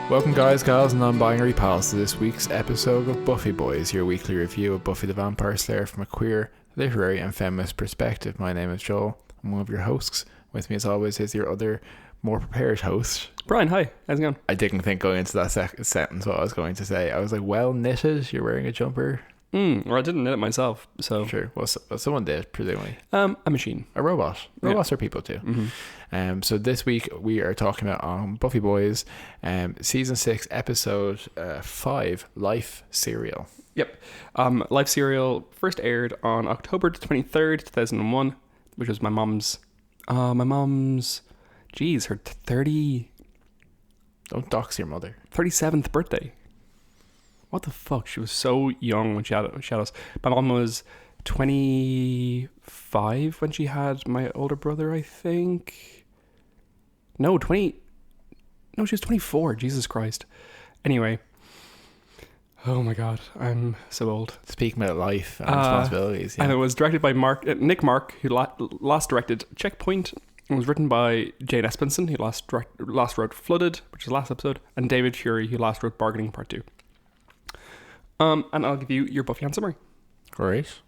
Welcome guys, gals and non-binary pals to this week's episode of Buffy Boys, your weekly review of Buffy the Vampire Slayer from a queer, literary and feminist perspective. My name is Joel, I'm one of your hosts. With me as always is your other, more prepared host. Brian, hi, how's it going? I didn't think going into that sentence what I was going to say. I was like, well knitted, you're wearing a jumper. Well, I didn't knit it myself, so... Sure, well someone did, presumably. A machine. A robot. Robots are people too. Mm-hmm. So this week we are talking about Buffy Boys, Season 6, Episode 5, Life Serial. Yep. Life Serial first aired on October 23rd, 2001, which was my mom's... Geez, her 30... Don't dox your mother. 37th birthday. What the fuck? She was so young when she had us. My mom was 25 when she had my older brother, I think. No, she was 24. Jesus Christ. Anyway. Oh my God, I'm so old. Speaking about life and responsibilities. Yeah. And it was directed by Nick Mark, who last directed Checkpoint. It was written by Jane Espenson, who last wrote Flooded, which is the last episode, and David Fury, who last wrote Bargaining Part 2. And I'll give you your Buffy on summary. Great.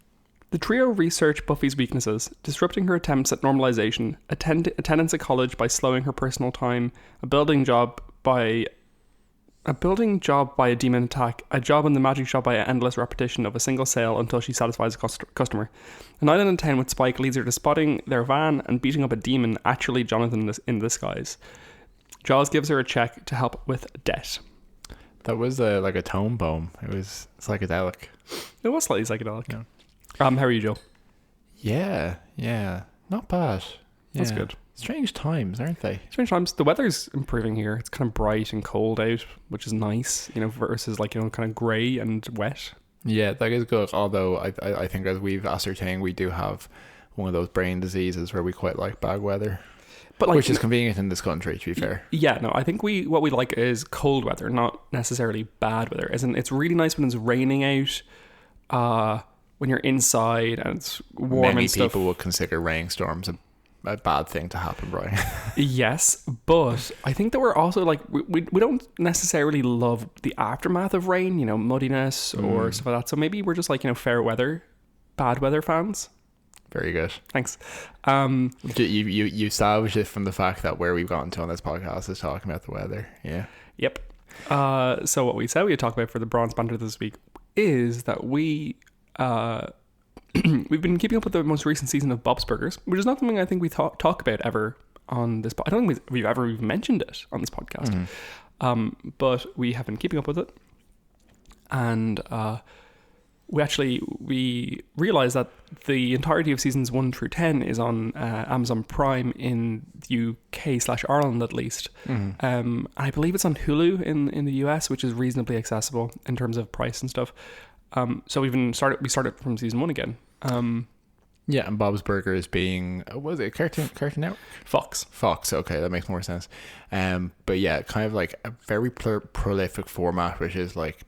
The trio research Buffy's weaknesses, disrupting her attempts at normalization, attendance at college by slowing her personal time, a building job by a demon attack, a job in the magic shop by an endless repetition of a single sale until she satisfies a customer. A night in a town with Spike leads her to spotting their van and beating up a demon, actually Jonathan in disguise. Giles gives her a check to help with debt. That was like a tone poem. It was psychedelic. It was slightly psychedelic. Yeah. How are you, Joe? Yeah. Not bad. Yeah. That's good. Strange times, aren't they? Strange times. The weather's improving here. It's kind of bright and cold out, which is nice, versus kind of grey and wet. Yeah, that is good. Although I think, as we've ascertained, we do have one of those brain diseases where we quite like bad weather. But which is convenient in this country, to be fair. Yeah, no, I think what we like is cold weather, not necessarily bad weather. As in, it's really nice when it's raining out, when you're inside and it's warm and stuff. Many people would consider rainstorms a bad thing to happen, Brian. Yes, but I think that we're also we don't necessarily love the aftermath of rain, muddiness or stuff like that. So maybe we're just fair weather, bad weather fans. Very good. Thanks. You salvaged it from the fact that where we've gotten to on this podcast is talking about the weather. Yeah. Yep. So what we said we would talk about for the Bronze Banter this week is that we've been keeping up with the most recent season of Bob's Burgers, which is not something I think we talk about ever on this. I don't think we've ever mentioned it on this podcast. But we have been keeping up with it, and we realized that the entirety of seasons 1 through 10 is on Amazon Prime in the UK/Ireland at least. I believe it's on Hulu in the US, which is reasonably accessible in terms of price and stuff. So we started from season 1 again. Yeah, and Bob's Burgers being, was it Cartoon Network? Fox, okay, that makes more sense. But yeah, kind of like a very prolific format, which is like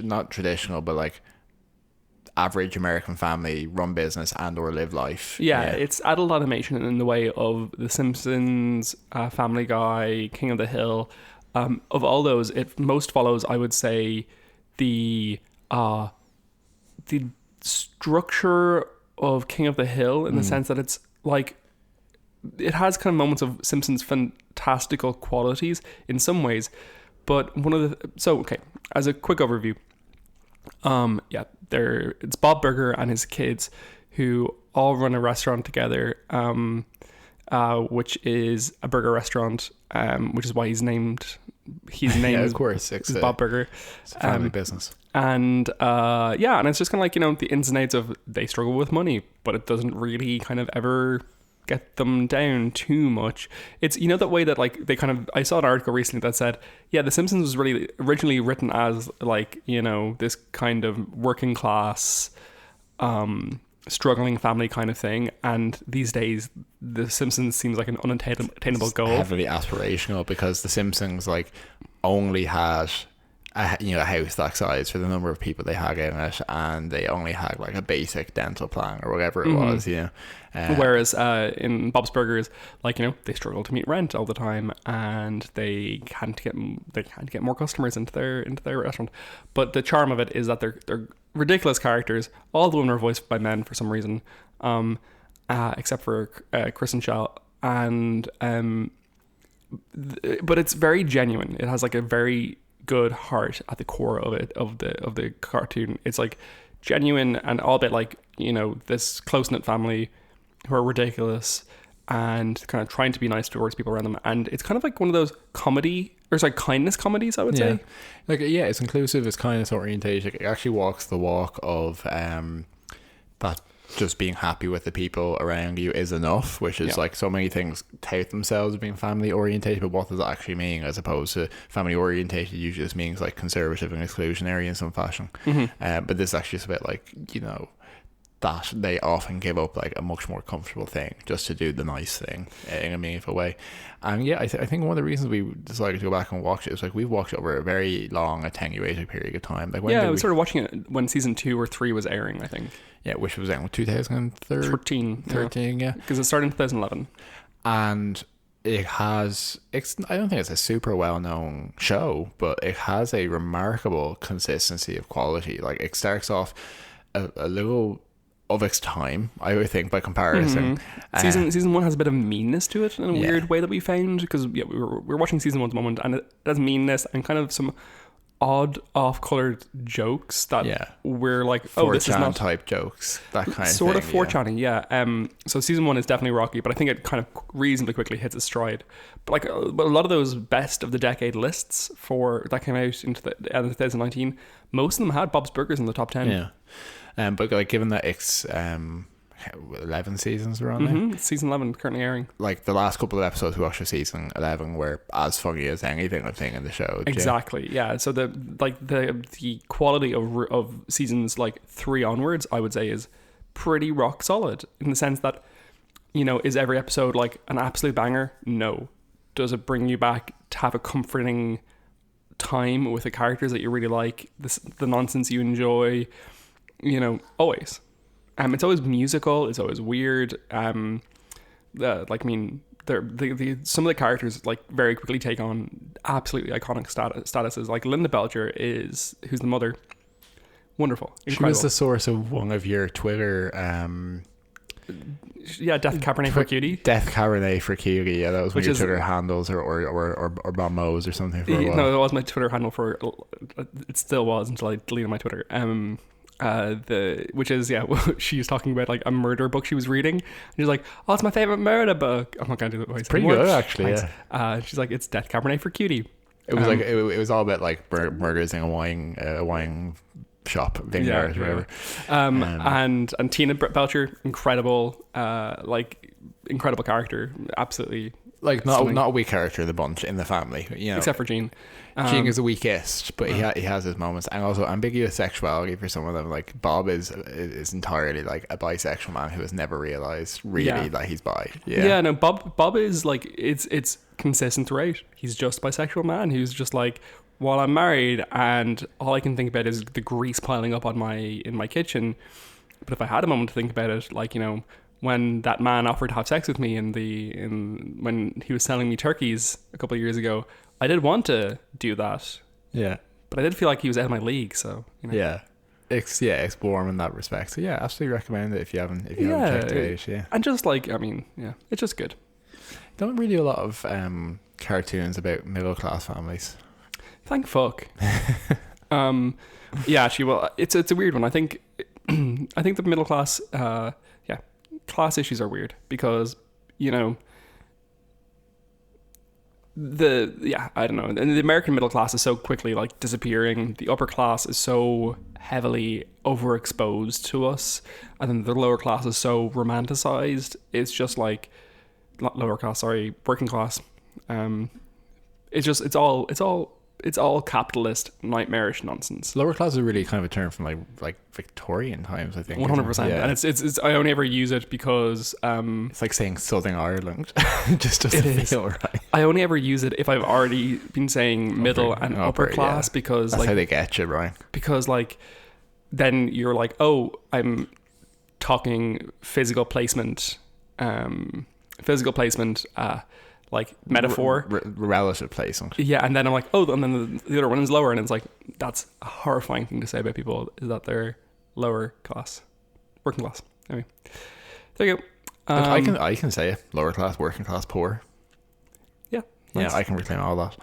not traditional, but average American family run business and or live life. Yeah, it's adult animation in the way of The Simpsons, Family Guy, King of the Hill. Of all those, it most follows, I would say, the structure of King of the Hill in the sense that it's it has kind of moments of Simpsons fantastical qualities in some ways, but as a quick overview, it's Bob Burger and his kids who all run a restaurant together, which is a burger restaurant, which is why he's named yeah, of course, it's Bob Burger. It's a family business. And and it's just kind of the ins and outs of they struggle with money, but it doesn't really kind of ever get them down too much. It's that way that they kind of, I saw an article recently that said, The Simpsons was really originally written as this kind of working class struggling family kind of thing, and these days The Simpsons seems like an unattainable goal. Heavily aspirational, because The Simpsons only had a house that size for the number of people they had in it, and they only had like a basic dental plan or whatever it was, Whereas in Bob's Burgers, like, they struggle to meet rent all the time, and they can't get more customers into their restaurant. But the charm of it is that they're ridiculous characters. All the women are voiced by men for some reason, except for Chris and Shell, and but it's very genuine. It has like a very good heart at the core of it, of the cartoon. It's like genuine and all a bit like, this close-knit family who are ridiculous and kind of trying to be nice towards people around them. And it's kind of like one of those kindness comedies, I would say. Like, yeah, it's inclusive, it's kindness orientated. It actually walks the walk of that just being happy with the people around you is enough, which is like so many things tout themselves as being family orientated, but what does that actually mean? As opposed to family orientated usually just means like conservative and exclusionary in some fashion. But this is actually just a bit like, that they often give up like a much more comfortable thing just to do the nice thing in a meaningful way. And I think one of the reasons we decided to go back and watch it is like we've watched it over a very long attenuated period of time. Like I started watching it when season 2 or 3 was airing, I think. Yeah, which was in 2013. Because it started in 2011. And I don't think it's a super well-known show, but it has a remarkable consistency of quality. Like, it starts off a little of its time, I would think, by comparison. Season 1 has a bit of meanness to it in a weird way that we found, because we're watching season 1 at the moment, and it has meanness and kind of some odd off-colored jokes that we're like, this is not type jokes, that kind of sort thing, of 4chan. So season 1 is definitely rocky, but I think it kind of reasonably quickly hits its stride. But like a lot of those best of the decade lists that came out into the end of 2019, most of them had Bob's Burgers in the top 10. But like, given that it's 11 seasons around there, season 11 currently airing, like the last couple of episodes we watched for season 11 were as funny as anything I've seen in the show. Exactly. So the quality of seasons like 3 onwards, I would say, is pretty rock solid, in the sense that, is every episode like an absolute banger? No. Does it bring you back to have a comforting time with the characters that you really like, the nonsense you enjoy? Always. It's always musical. It's always weird. Some of the characters like very quickly take on absolutely iconic statuses. Like Linda Belcher who's the mother. Wonderful. Incredible. She was the source of one of your Twitter. Death Cabernet for Cutie. Death Cabernet for Cutie. Yeah, that was one of your Twitter handles, or Bombos or something. For a while. No, it was my Twitter handle for. It still was until I deleted my Twitter. She was talking about like a murder book she was reading, and she's like, "Oh, it's my favorite murder book." I'm not gonna do it. Pretty good, actually. She's like, "It's Death Cabernet for Cutie." It was it was all about like murders in a wine shop, vineyard, or whatever. And Tina Belcher, incredible, incredible character, absolutely. Like not a weak character in the bunch in the family, except for Gene. Gene is the weakest, but he has his moments, and also ambiguous sexuality for some of them. Like Bob is entirely like a bisexual man who has never realized really that he's bi. No, Bob is like it's consistent throughout. He's just a bisexual man who's just like, well, I'm married and all I can think about is the grease piling up in my kitchen. But if I had a moment to think about it, like, when that man offered to have sex with me when he was selling me turkeys a couple of years ago, I did want to do that. Yeah. But I did feel like he was out of my league, so Yeah. It's warm in that respect. So yeah, absolutely recommend it if you haven't checked it out. Yeah. And just like, it's just good. Don't really do a lot of cartoons about middle class families. Thank fuck. Actually, well, it's a weird one. I think the middle class class issues are weird because, I don't know. And the American middle class is so quickly like disappearing. The upper class is so heavily overexposed to us, and then the lower class is so romanticized. It's just like working class. It's all it's all capitalist nightmarish nonsense. Lower class is really kind of a term from like Victorian times, I think. 100%. Yeah. And it's I only ever use it because it's like saying Southern Ireland. It just doesn't feel right. I only ever use it if I've already been saying middle and upper class, because that's like how they get you, right? Because like then you're like, oh, I'm talking physical placement, like metaphor, relative placement. Yeah, and then I'm like, oh, and then the other one is lower, and it's like, that's a horrifying thing to say about people, is that they're lower class, working class. Anyway, there you go. Look, I can say it. Lower class, working class, poor. Yeah, nice. Yeah, I can reclaim all that.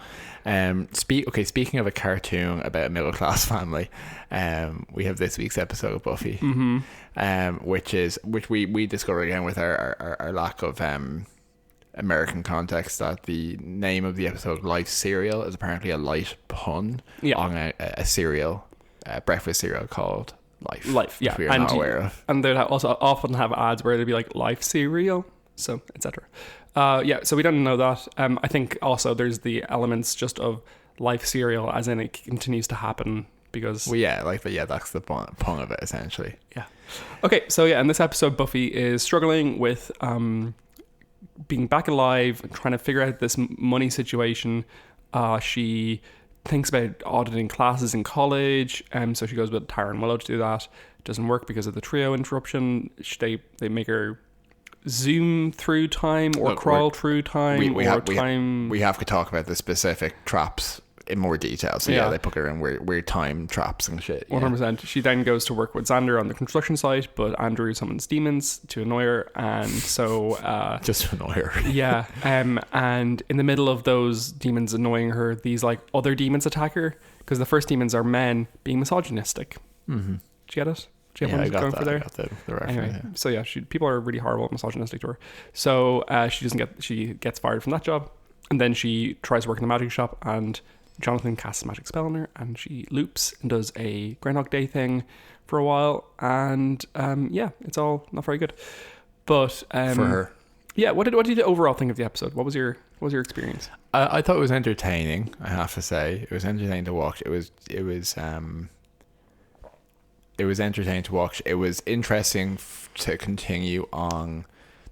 Speaking of a cartoon about a middle class family, we have this week's episode of Buffy, which we discovered again with our lack of American context, that the name of the episode, Life Cereal, is apparently a light pun on a cereal, breakfast cereal called Life. Yeah, which we are not aware of. And they'd also often have ads where they'd be like Life Cereal, so etc. So we don't know that. I think also there's the elements just of Life Cereal, as in it continues to happen because... Well, that's the pun of it, essentially. Yeah. Okay, so in this episode, Buffy is struggling with being back alive and trying to figure out this money situation. She thinks about auditing classes in college, so she goes with Tara and Willow to do that. It doesn't work because of the trio interruption. They make her zoom through time or crawl through time. We have to talk about the specific traps in more detail. So they put her in weird time traps and shit. 100%. She then goes to work with Xander on the construction site, but Andrew summons demons to annoy her, and so just to annoy her. Yeah. And in the middle of those demons annoying her, these like other demons attack her, because the first demons are men being misogynistic. Mm-hmm. Did you get it? I got the reference. Anyway, so people are really horrible and misogynistic to her. So she gets fired from that job, and then she tries to work in the magic shop, and Jonathan casts a magic spell on her, and she loops and does a Groundhog Day thing for a while, and it's all not very good. But for her, what did you overall think of the episode? What was your experience? I thought it was entertaining. I have to say, it was entertaining to watch. It was entertaining to watch. It was interesting to continue on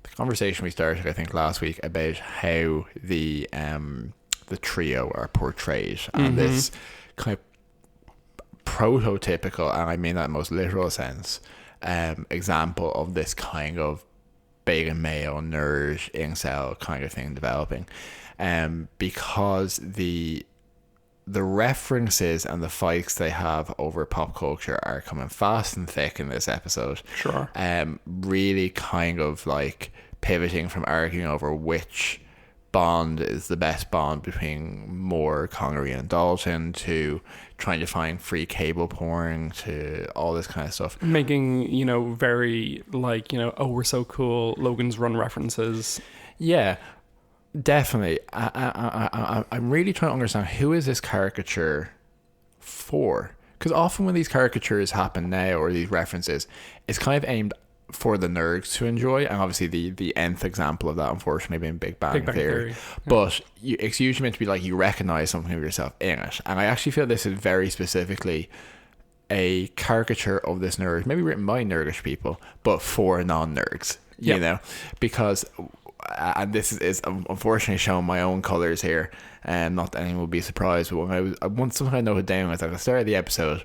the conversation we started, I think, last week about how the trio are portrayed, and this kind of prototypical, and I mean that in the most literal sense, example of this kind of beta male nerd incel kind of thing developing, because the references and the fights they have over pop culture are coming fast and thick in this episode. Sure. Really kind of like pivoting from arguing over which bond is the best bond between Moore, Connery and Dalton, to trying to find free cable porn, to all this kind of stuff. Making, very like, oh, we're so cool, Logan's Run references. Yeah, definitely. I'm really trying to understand, who is this caricature for? Because often when these caricatures happen now, or these references, it's kind of aimed for the nerds to enjoy, and obviously the nth example of that, unfortunately, being Big Bang Theory. Yeah. But it's usually meant to be like you recognize something of yourself in it, and I actually feel this is very specifically a caricature of this nerd, maybe written by nerdish people, but for non-nerds. You know, because and this is unfortunately showing my own colours here, and not that anyone will be surprised, but something I noted down was at the start of the episode,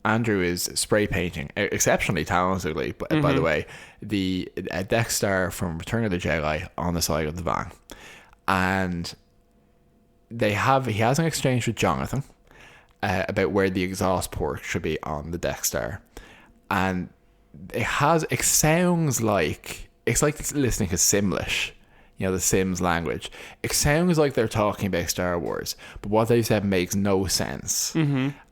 Andrew is spray painting exceptionally talentedly, by the way, the Death Star from Return of the Jedi on the side of the van, and he has an exchange with Jonathan about where the exhaust port should be on the Death Star, and it sounds like it's like listening to Simlish, the Sims language. It sounds like they're talking about Star Wars, but what they said makes no sense.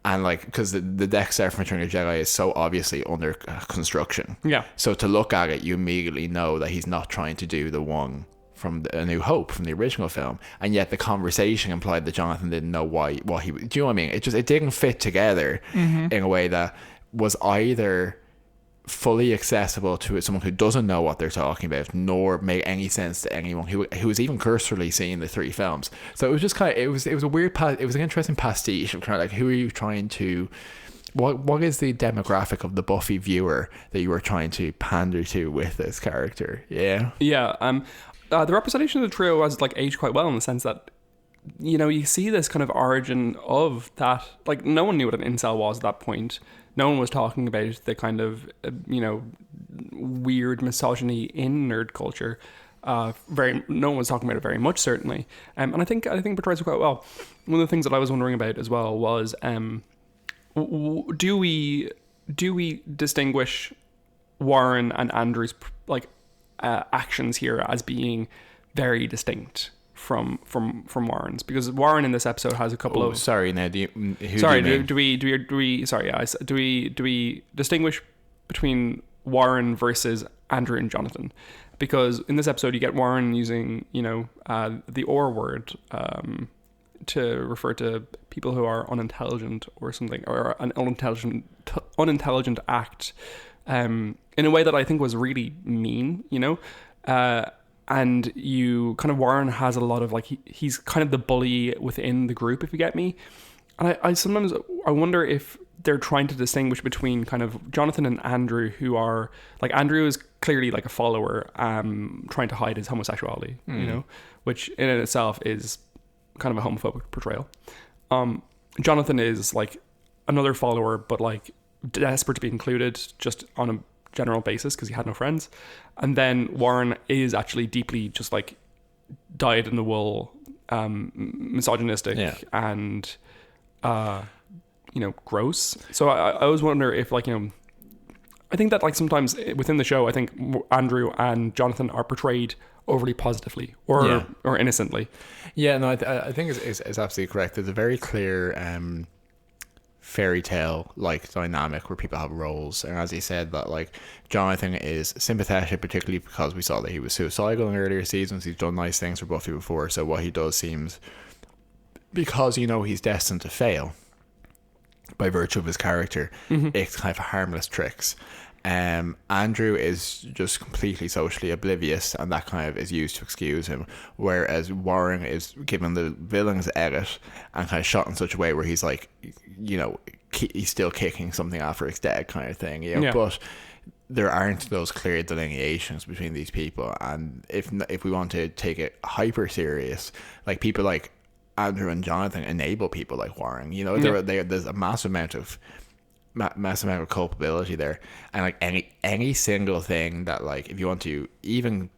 And because the Death Star from Return of the Jedi is so obviously under construction. Yeah. So to look at it, you immediately know that he's not trying to do the one from A New Hope, from the original film, and yet the conversation implied that Jonathan didn't know what he. Do you know what I mean? It didn't fit together in a way that was either fully accessible to someone who doesn't know what they're talking about, nor make any sense to anyone who is even cursorily seeing the three films. So it was just kind of, it was a weird, it was an interesting pastiche of kind of like, who are you trying to, what is the demographic of the Buffy viewer that you were trying to pander to with this character? Yeah. The representation of the trio has like aged quite well, in the sense that, you know, you see this kind of origin of that. Like, no one knew what an incel was at that point. No one was talking about the kind of, you know, weird misogyny in nerd culture. No one was talking about it very much, certainly. And I think it portrays it quite well. One of the things that I was wondering about as well was, do we distinguish Warren and Andrew's like actions here as being very distinct from Warren's? Because Warren in this episode has a couple of... Sorry, now do we distinguish between Warren versus Andrew and Jonathan? Because in this episode you get Warren using, you know, the or word to refer to people who are unintelligent or something, or an unintelligent act, in a way that I think was really mean, you know. And you kind of, Warren has a lot of like, he's kind of the bully within the group, if you get me. And I sometimes wonder if they're trying to distinguish between kind of Jonathan and Andrew, who are like, Andrew is clearly like a follower, trying to hide his homosexuality, you know, which in itself is kind of a homophobic portrayal. Jonathan is like another follower, but like desperate to be included just on a general basis because he had no friends. And then Warren is actually deeply just like dyed in the wool, misogynistic and you know, gross. So I always wonder if, like, you know, I think that like sometimes within the show, I think Andrew and Jonathan are portrayed overly positively or innocently. Yeah, no, I think it's absolutely correct. There's a very clear fairy tale like dynamic where people have roles, and as he said, that like Jonathan is sympathetic, particularly because we saw that he was suicidal in earlier seasons. He's done nice things for Buffy before, so what he does seems, because you know he's destined to fail by virtue of his character, it's kind of harmless tricks. Andrew is just completely socially oblivious, and that kind of is used to excuse him, whereas Warren is given the villain's edit and kind of shot in such a way where he's like, you know, he's still kicking something after it's dead kind of thing, you know? Yeah. But there aren't those clear delineations between these people, and if we want to take it hyper serious, like people like Andrew and Jonathan enable people like Warren, you know, there's a massive amount of culpability there, and like any single thing that, like, if you want to even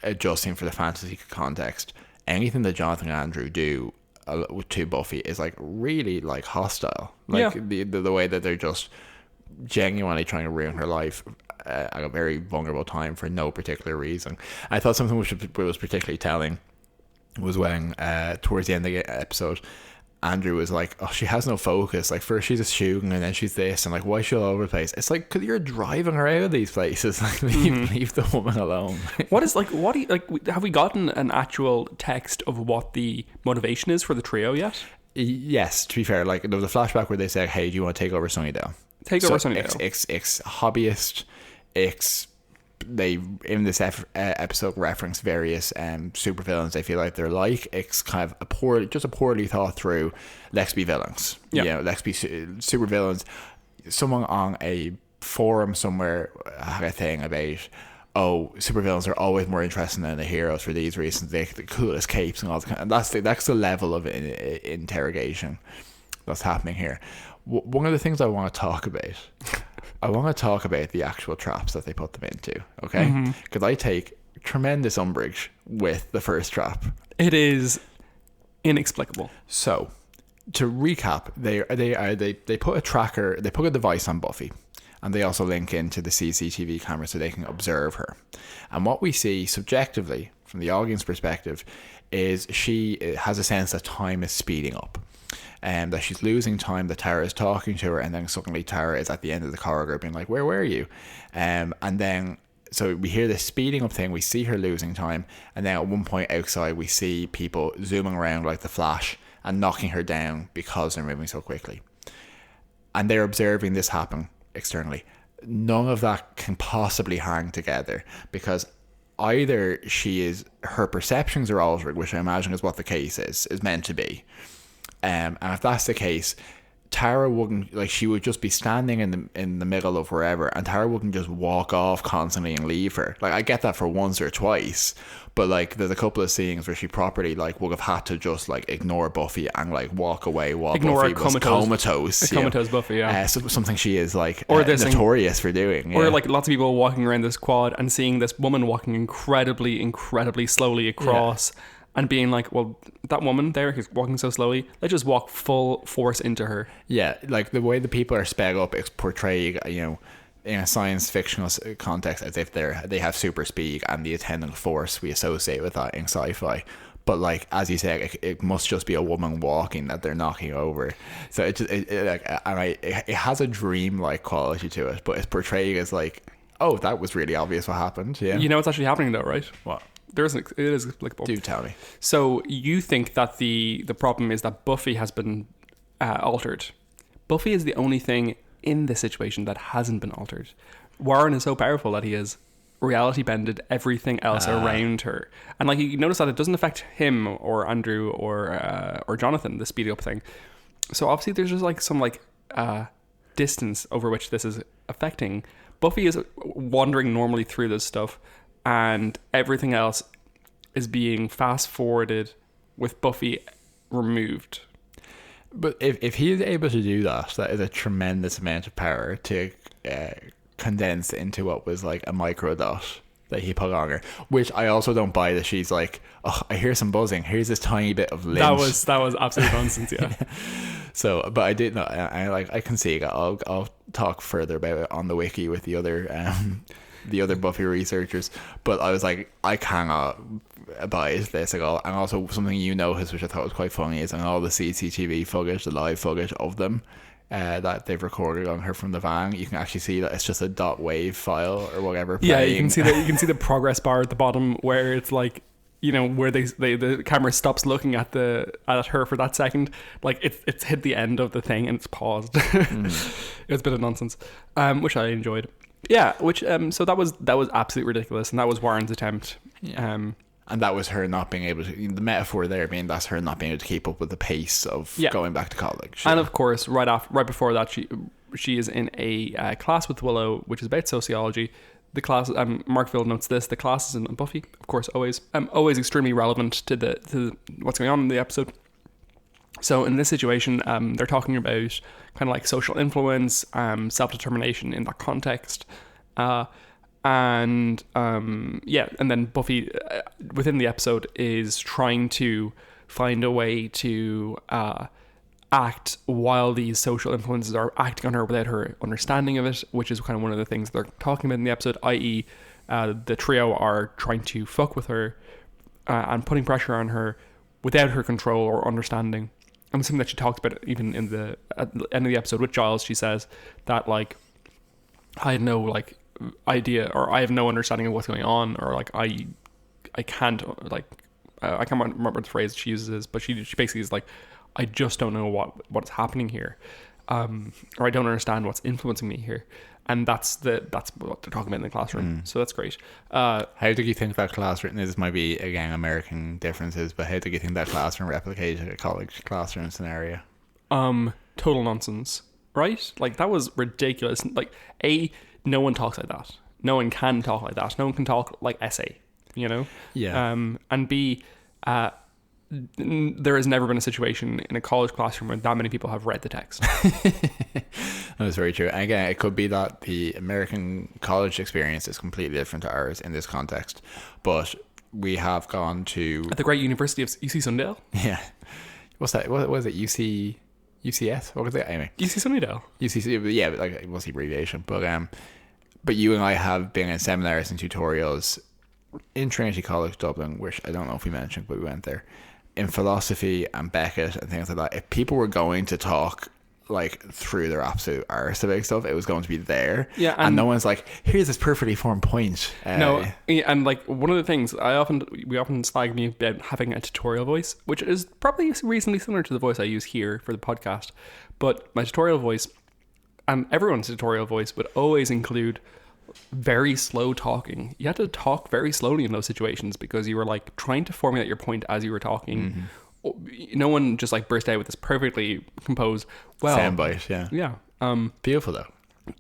adjusting for the fantasy context, anything that Jonathan and Andrew do to Buffy is like really like hostile, like the way that they're just genuinely trying to ruin her life at a very vulnerable time for no particular reason. I thought something which was particularly telling was when towards the end of the episode, Andrew was like, oh, she has no focus. Like, first she's a shooting and then she's this, and like, why is she all over the place? It's like, because you're driving her out of these places. Like, leave the woman alone. Have we gotten an actual text of what the motivation is for the trio yet? Yes, to be fair, like, there was a flashback where they said, hey, do you want to take over Sunnydale? It's hobbyist, they in this episode reference various supervillains they feel like they're like. It's kind of a poorly thought through, let's be villains, you know, let's be supervillains. Someone on a forum somewhere had a thing about, oh, supervillains are always more interesting than the heroes for these reasons, they the coolest capes and all that kind of, and that's the level of interrogation that's happening here. One of the things I want to talk about the actual traps that they put them into, okay? Because I take tremendous umbrage with the first trap. It is inexplicable. So, to recap, they put a tracker, they put a device on Buffy, and they also link into the CCTV camera so they can observe her. And what we see subjectively, from the audience perspective, is she has a sense that time is speeding up. That she's losing time, that Tara is talking to her, and then suddenly Tara is at the end of the corridor being like, where were you? And then, so we hear this speeding up thing, we see her losing time, and then at one point outside we see people zooming around like the Flash and knocking her down because they're moving so quickly. And they're observing this happen externally. none of that can possibly hang together, because either her perceptions are altered, which I imagine is what the case is meant to be. And if that's the case, Tara wouldn't, like, she would just be standing in the middle of wherever, and Tara wouldn't just walk off constantly and leave her. Like, I get that for once or twice, but like there's a couple of scenes where she properly like would have had to just like ignore Buffy and like walk away while Buffy was comatose. Buffy, yeah. Something she is like or notorious for doing. Or like lots of people walking around this quad and seeing this woman walking incredibly slowly across. Yeah. And being like, well, that woman there who's walking so slowly, let's just walk full force into her. Yeah, like the way the people are sped up is portrayed, you know, in a science fictional context as if they have super speed and the attendant force we associate with that in sci-fi. But like, as you say, it must just be a woman walking that they're knocking over. So it has a dream-like quality to it, but it's portrayed as like, oh, that was really obvious what happened. Yeah, you know what's actually happening though, right? What? It is applicable. Do tell me. So you think that the problem is that Buffy has been altered. Buffy is the only thing in this situation that hasn't been altered. Warren is so powerful that he has reality bended everything else around her. And like, you notice that it doesn't affect him or Andrew or Jonathan, the speed up thing. So obviously there's just like some like distance over which this is affecting. Buffy is wandering normally through this stuff, and everything else is being fast forwarded with Buffy removed. But if he is able to do that is a tremendous amount of power to condense into what was like a micro dot that he put on her. Which I also don't buy that she's like, oh, I hear some buzzing. Here's this tiny bit of lint. That was absolute nonsense. Yeah. So, but I did not. I can see it. I'll talk further about it on the wiki with the other Buffy researchers, but I was like, I cannot abide this at all. And also something you noticed, which I thought was quite funny, is on all the CCTV footage, the live footage of them that they've recorded on her from the van, you can actually see that it's just a .wav file or whatever playing. Yeah, you can see the progress bar at the bottom where it's like, you know, where the camera stops looking at her for that second, like it's hit the end of the thing and it's paused. It was a bit of nonsense, which I enjoyed. Yeah, which so that was absolutely ridiculous, and that was Warren's attempt. Yeah. And that was her not being able to, the metaphor there being that's her not being able to keep up with the pace of going back to college. And of course, right before that, she is in a class with Willow, which is about sociology. The class, Markville notes this: the class is in Buffy, of course, always extremely relevant to what's going on in the episode. So in this situation, they're talking about kind of like social influence, self-determination in that context. And then Buffy within the episode is trying to find a way to act while these social influences are acting on her without her understanding of it, which is kind of one of the things they're talking about in the episode, i.e. The trio are trying to fuck with her and putting pressure on her without her control or understanding. And something that she talks about even at the end of the episode with Giles, she says that like, I had no like idea, or I have no understanding of what's going on, or like I can't like I can't remember the phrase she uses, but she basically is like, I just don't know what's happening here, or I don't understand what's influencing me here. And that's what they're talking about in the classroom. So that's great. How do you think that classroom, this might be again American differences, but how do you think that classroom replicated a college classroom scenario? Total nonsense, right? Like, that was ridiculous. Like, no one talks like that. No one can talk like that. No one can talk like essay, you know? Yeah. And B, there has never been a situation in a college classroom where that many people have read the text. That's very true. And again, it could be that the American college experience is completely different to ours in this context, but we have gone to at the great University of UC Sunnydale. Yeah. What's that? What was it? UCS? What was it? Anyway, UC Sunnydale. UCC. Yeah, like what's the abbreviation? But you and I have been in seminars and tutorials in Trinity College Dublin, which I don't know if we mentioned, but we went there, in philosophy and Beckett and things like that. If people were going to talk like through their absolute arse about stuff, it was going to be there. Yeah, and no one's like, here's this perfectly formed point. No, and like one of the things we often slag me about having a tutorial voice, which is probably reasonably similar to the voice I use here for the podcast, but my tutorial voice And everyone's tutorial voice would always include very slow talking. You had to talk very slowly in those situations because you were like trying to formulate your point as you were talking. No one just like burst out with this perfectly composed soundbite. Yeah. Beautiful though.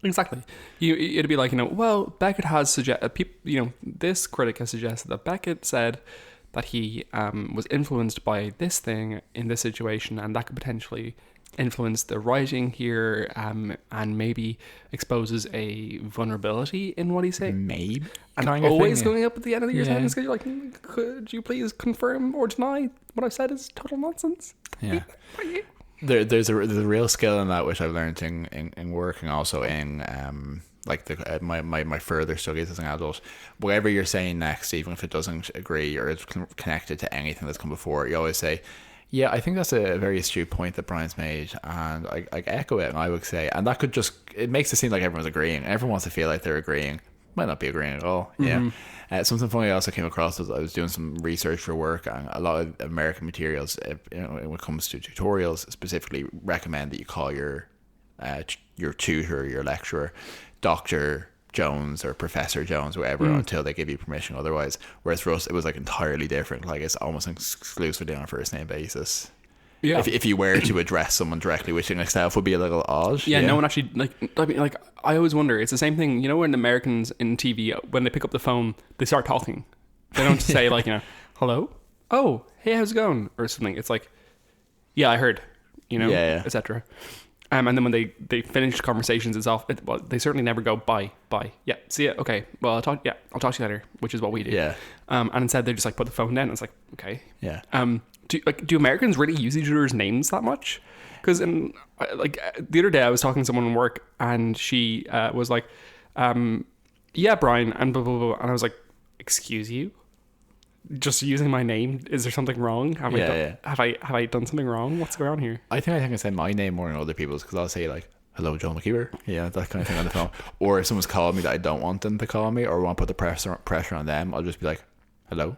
Exactly. It'd be like, well, Beckett has this critic has suggested that Beckett said that he was influenced by this thing in this situation, and that could potentially influence the writing here, and maybe exposes a vulnerability in what he's saying. Maybe. And always going up at the end of your sentence, because you're like, could you please confirm or deny what I've said is total nonsense? Yeah. There's a real skill in that, which I've learned in working, also in my further studies as an adult. Whatever you're saying next, even if it doesn't agree or it's connected to anything that's come before, you always say, yeah, I think that's a very astute point that Brian's made, and I echo it. And I would say, and that could it makes it seem like everyone's agreeing. Everyone wants to feel like they're agreeing. Might not be agreeing at all. Yeah. Something funny I also came across was I was doing some research for work, and a lot of American materials, when it comes to tutorials, specifically recommend that you call your tutor, your lecturer, Dr. Jones or Professor Jones, whatever, until they give you permission otherwise. Whereas for us, it was like entirely different. Like it's almost exclusively on a first name basis. Yeah. If you were to address someone directly, which in itself would be a little odd. Yeah, no one actually I always wonder. It's the same thing. When Americans in TV, when they pick up the phone, they start talking. They don't say hello, oh, hey, how's it going, or something. It's like, yeah, I heard, etc. And then when they finish conversations, it's off. They certainly never go bye. Yeah, see ya. Okay, well, I'll talk to you later, which is what we do. Yeah. And instead they just like put the phone down. And it's like, okay. Yeah. Do Americans really use each other's names that much? Because the other day I was talking to someone in work, and she was like, yeah, Brian, and blah blah blah, and I was like, excuse you, just using my name, is there something wrong? Have I done something wrong? What's going on here? I think I say my name more than other people's, because I'll say like, hello, Joe McKeever, that kind of thing on the phone. Or if someone's called me that I don't want them to call me, or want to put the pressure on them, I'll just be like, hello,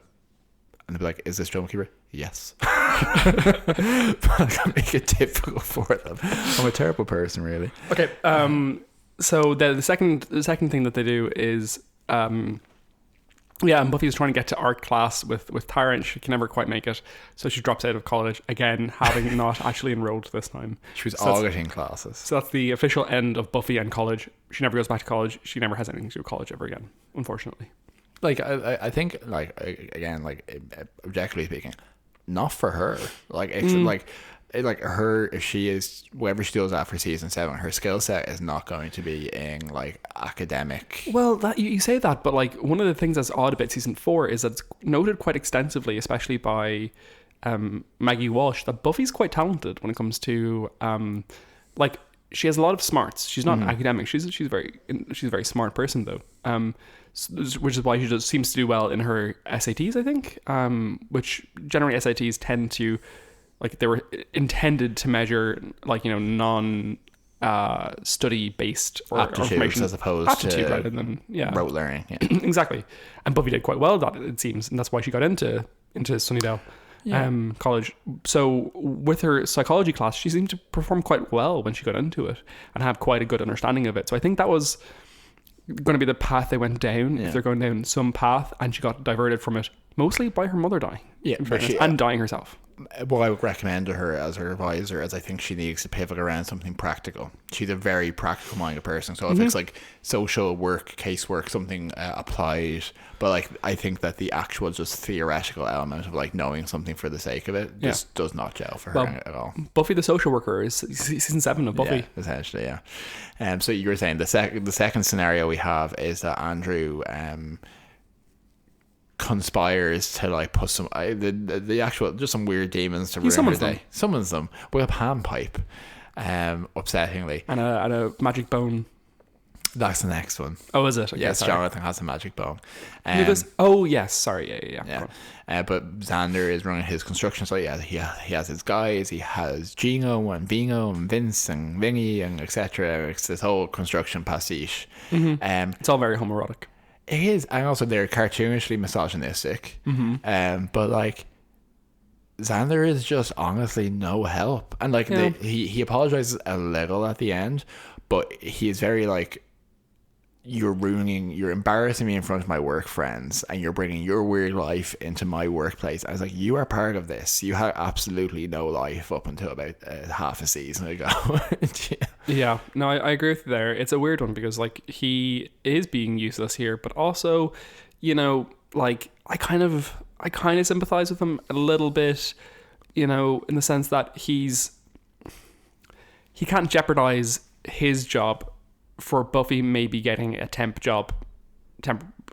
and they'll be like, is this Joe McKeever? Yes. But I can make it difficult for them. I'm a terrible person, really. Okay. So the second thing that they do is and Buffy is trying to get to art class with Tara, and she can never quite make it, so she drops out of college again, having not actually enrolled this time. She was auditing classes. So that's the official end of Buffy and college. She never goes back to college. She never has anything to do with college ever again, unfortunately. I think again, objectively speaking, not for her. If she is, whatever she does after season 7, her skill set is not going to be in academic. Well, you say that, but one of the things that's odd about season 4 is that it's noted quite extensively, especially by Maggie Walsh, that Buffy's quite talented when it comes to she has a lot of smarts. She's not academic. She's a very smart person though. Which is why she seems to do well in her SATs, I think. Which generally SATs tend to, they were intended to measure non study based or aptitude as opposed to rather than rote learning. Yeah. Exactly. And Buffy did quite well at it seems, and that's why she got into Sunnydale. College. So with her psychology class, she seemed to perform quite well when she got into it and have quite a good understanding of it. So I think that was going to be the path they went down. If they're going down some path, and she got diverted from it mostly by her mother dying, and dying herself. What I would recommend to her as her advisor is I think she needs to pivot around something practical. She's a very practical minded person, so if it's social work, casework, something applied, but I think that the actual just theoretical element of knowing something for the sake of it just does not gel for her at all. Buffy the Social Worker is season 7 of Buffy. Yeah, essentially, yeah. So you were saying the second scenario we have is that Andrew conspires to put some the actual just some weird demons to ruin her day. Summons them with a panpipe, upsettingly, and a magic bone. That's the next one. Oh, is it? Okay, yes, sorry. Jonathan has a magic bone. Oh yes, sorry, yeah. But Xander is running his construction site. He has his guys. He has Gino and Vino and Vince and Vinny and etc. It's this whole construction pastiche. It's all very homoerotic. It is, and also they're cartoonishly misogynistic. But Xander is just honestly no help, and he apologizes a little at the end, but he is very like, you're embarrassing me in front of my work friends, and you're bringing your weird life into my workplace. I was like, you are part of this. You had absolutely no life up until about half a season ago. Yeah, no, I agree with you there. It's a weird one because like he is being useless here, but also, you know, like I kind of sympathize with him a little bit, you know, in the sense that he can't jeopardize his job for Buffy maybe getting a temp job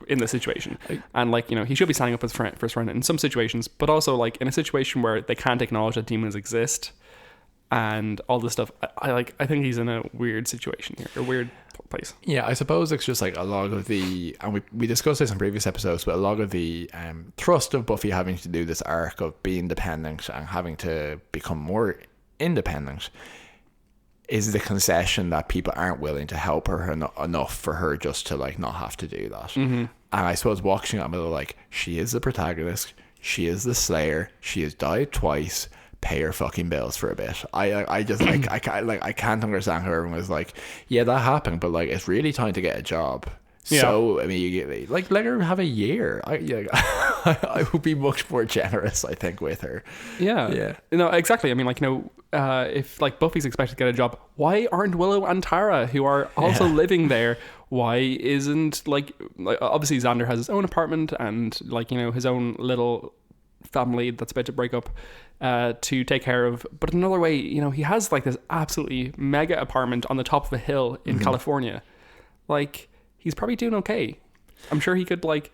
in the situation. And like, you know, he should be signing up as for his friend in some situations, but also like in a situation where they can't acknowledge that demons exist and all this stuff. I think he's in a weird situation here, a weird place. Yeah, I suppose it's just like a lot of the, and we discussed this in previous episodes, but a lot of the thrust of Buffy having to do this arc of being dependent and having to become more independent is the concession that people aren't willing to help her enough for her just to like not have to do that. Mm-hmm. And I suppose watching it, I'm like, she is the protagonist, she is the Slayer, she has died twice, pay her fucking bills for a bit. I just like I can't understand how everyone was like, yeah, that happened, but like it's really time to get a job. Yeah. So immediately, like, let her have a year. I would be much more generous, I think, with her. Yeah. No, exactly. I mean, like, you know, if like Buffy's expected to get a job, why aren't Willow and Tara, who are also living there? Why isn't like obviously Xander has his own apartment and like, you know, his own little family that's about to break up to take care of. But another way, you know, he has like this absolutely mega apartment on the top of a hill in California. Like, he's probably doing okay. I'm sure he could like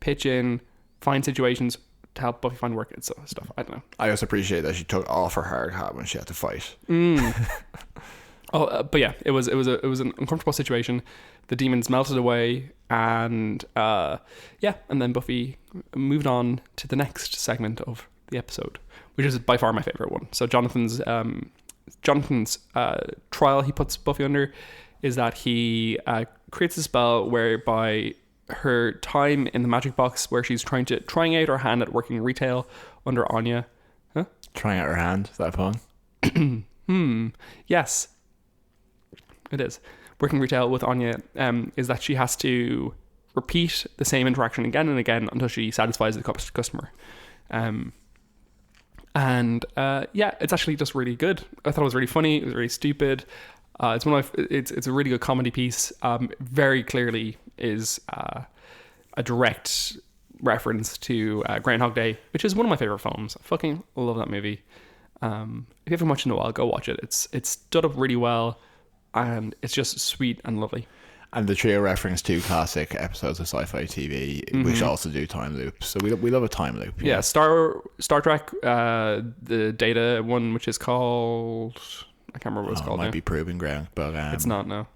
pitch in, find situations to help Buffy find work and stuff. I don't know. I also appreciate that she took off her hard hat when she had to fight. But yeah, it was an uncomfortable situation. The demons melted away, and and then Buffy moved on to the next segment of the episode, which is by far my favorite one. So Jonathan's trial he puts Buffy under is that he creates a spell whereby her time in the magic box where she's trying out her hand at working retail under Anya. Huh? Trying out her hand? Is that fun? Yes. It is. Working retail with Anya is that she has to repeat the same interaction again and again until she satisfies the customer. It's actually just really good. I thought it was really funny. It was really stupid. It's a really good comedy piece. Very clearly is a direct reference to Groundhog Day, which is one of my favorite films. I fucking love that movie. If you haven't watched it in a while, go watch it. It's done up really well, and it's just sweet and lovely. And the trio reference to classic episodes of sci-fi TV, which also do time loops. So we love a time loop. Yeah, Star Trek, the Data one, which is called, I can't remember what it's called. It might be Proving Ground, but it's not, no.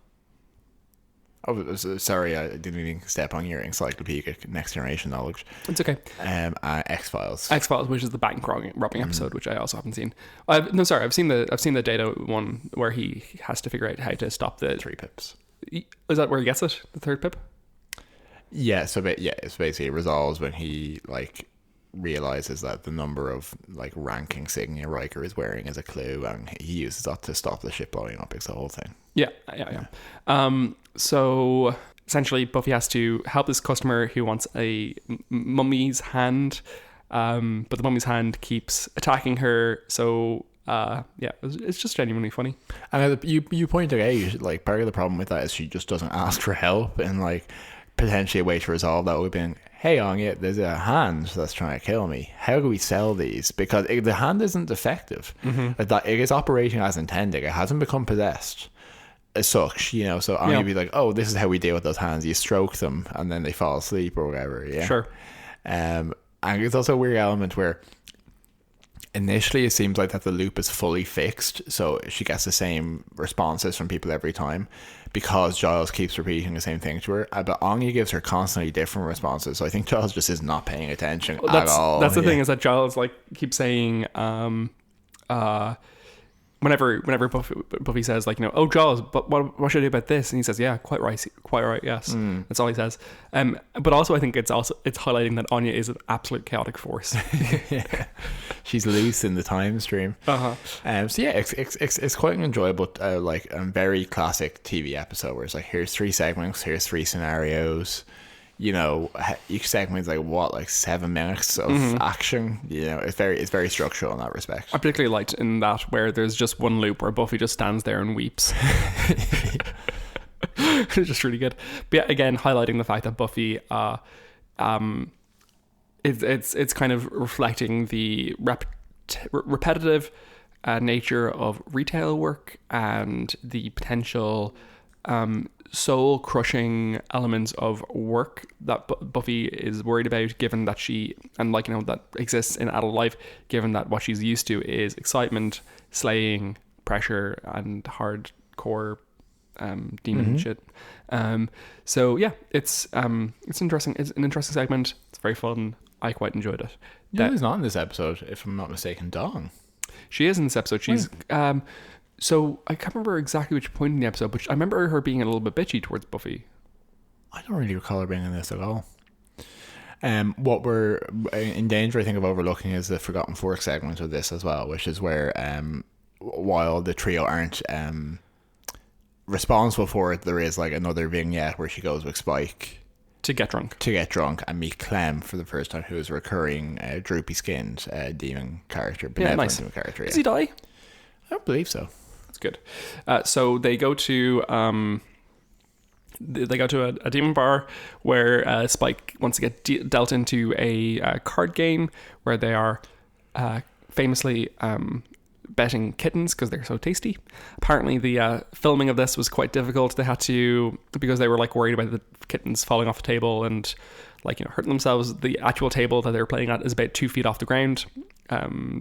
Oh, sorry, I didn't even step on your encyclopedic Next Generation knowledge. It's okay. X-Files. X-Files, which is the bank robbing episode, which I also haven't seen. I've seen the Data one where he has to figure out how to stop the 3 pips. Is that where he gets it? The 3rd pip? Yeah. So it's basically it resolves when he like realizes that the number of like ranking Signia Riker is wearing is a clue, and he uses that to stop the ship blowing up. It's the whole thing. Yeah. So essentially, Buffy has to help this customer who wants a mummy's hand, but the mummy's hand keeps attacking her. So it's just genuinely funny. And you pointed out, like, part of the problem with that is she just doesn't ask for help, and like potentially a way to resolve that would have been, hey Anya, there's a hand that's trying to kill me. How do we sell these? Because the hand isn't defective. That it is operating as intended. It hasn't become possessed as such, you know. So Anya would be like, oh, this is how we deal with those hands. You stroke them and then they fall asleep or whatever. Yeah, sure. And it's also a weird element where initially it seems like that the loop is fully fixed, so she gets the same responses from people every time because Giles keeps repeating the same thing to her, but Anya gives her constantly different responses. So I think Giles just is not paying attention at all. That's the thing, is that Giles like keeps saying whenever Buffy says, like, you know, oh Giles, but what should I do about this? And he says, yeah, quite right, yes. That's all he says. But also I think it's highlighting that Anya is an absolute chaotic force. Yeah. she's loose in the time stream. So yeah, it's quite an enjoyable, like a very classic TV episode where it's like, here's 3 segments, here's 3 scenarios. You know, each segment's like 7 minutes of action. You know, it's very structural in that respect. I particularly liked in that where there's just one loop where Buffy just stands there and weeps. It's just really good. But yeah, again, highlighting the fact that Buffy, it's kind of reflecting the repetitive nature of retail work and the potential soul crushing elements of work that Buffy is worried about, given that that exists in adult life, given that what she's used to is excitement, slaying, pressure, and hardcore demon shit. So yeah, it's interesting. It's an interesting segment. It's very fun. I quite enjoyed it. Who's not in this episode, if I'm not mistaken? Dawn. She is in this episode. She's so I can't remember exactly which point in the episode, but I remember her being a little bit bitchy towards Buffy. I don't really recall her being in this at all. What we're in danger, I think, of overlooking is the Forgotten Fork segment of this as well, which is where while the trio aren't responsible for it, there is like another vignette where she goes with Spike to get drunk and meet Clem for the first time, who is a recurring droopy skinned demon character, nice demon character. Does he die? I don't believe so. That's good. So they go to a demon bar where Spike wants to get dealt into a card game where they are famously betting kittens because they're so tasty. Apparently the filming of this was quite difficult. They had to, because they were like worried about the kittens falling off the table and hurting themselves. The actual table that they were playing at is about 2 feet off the ground.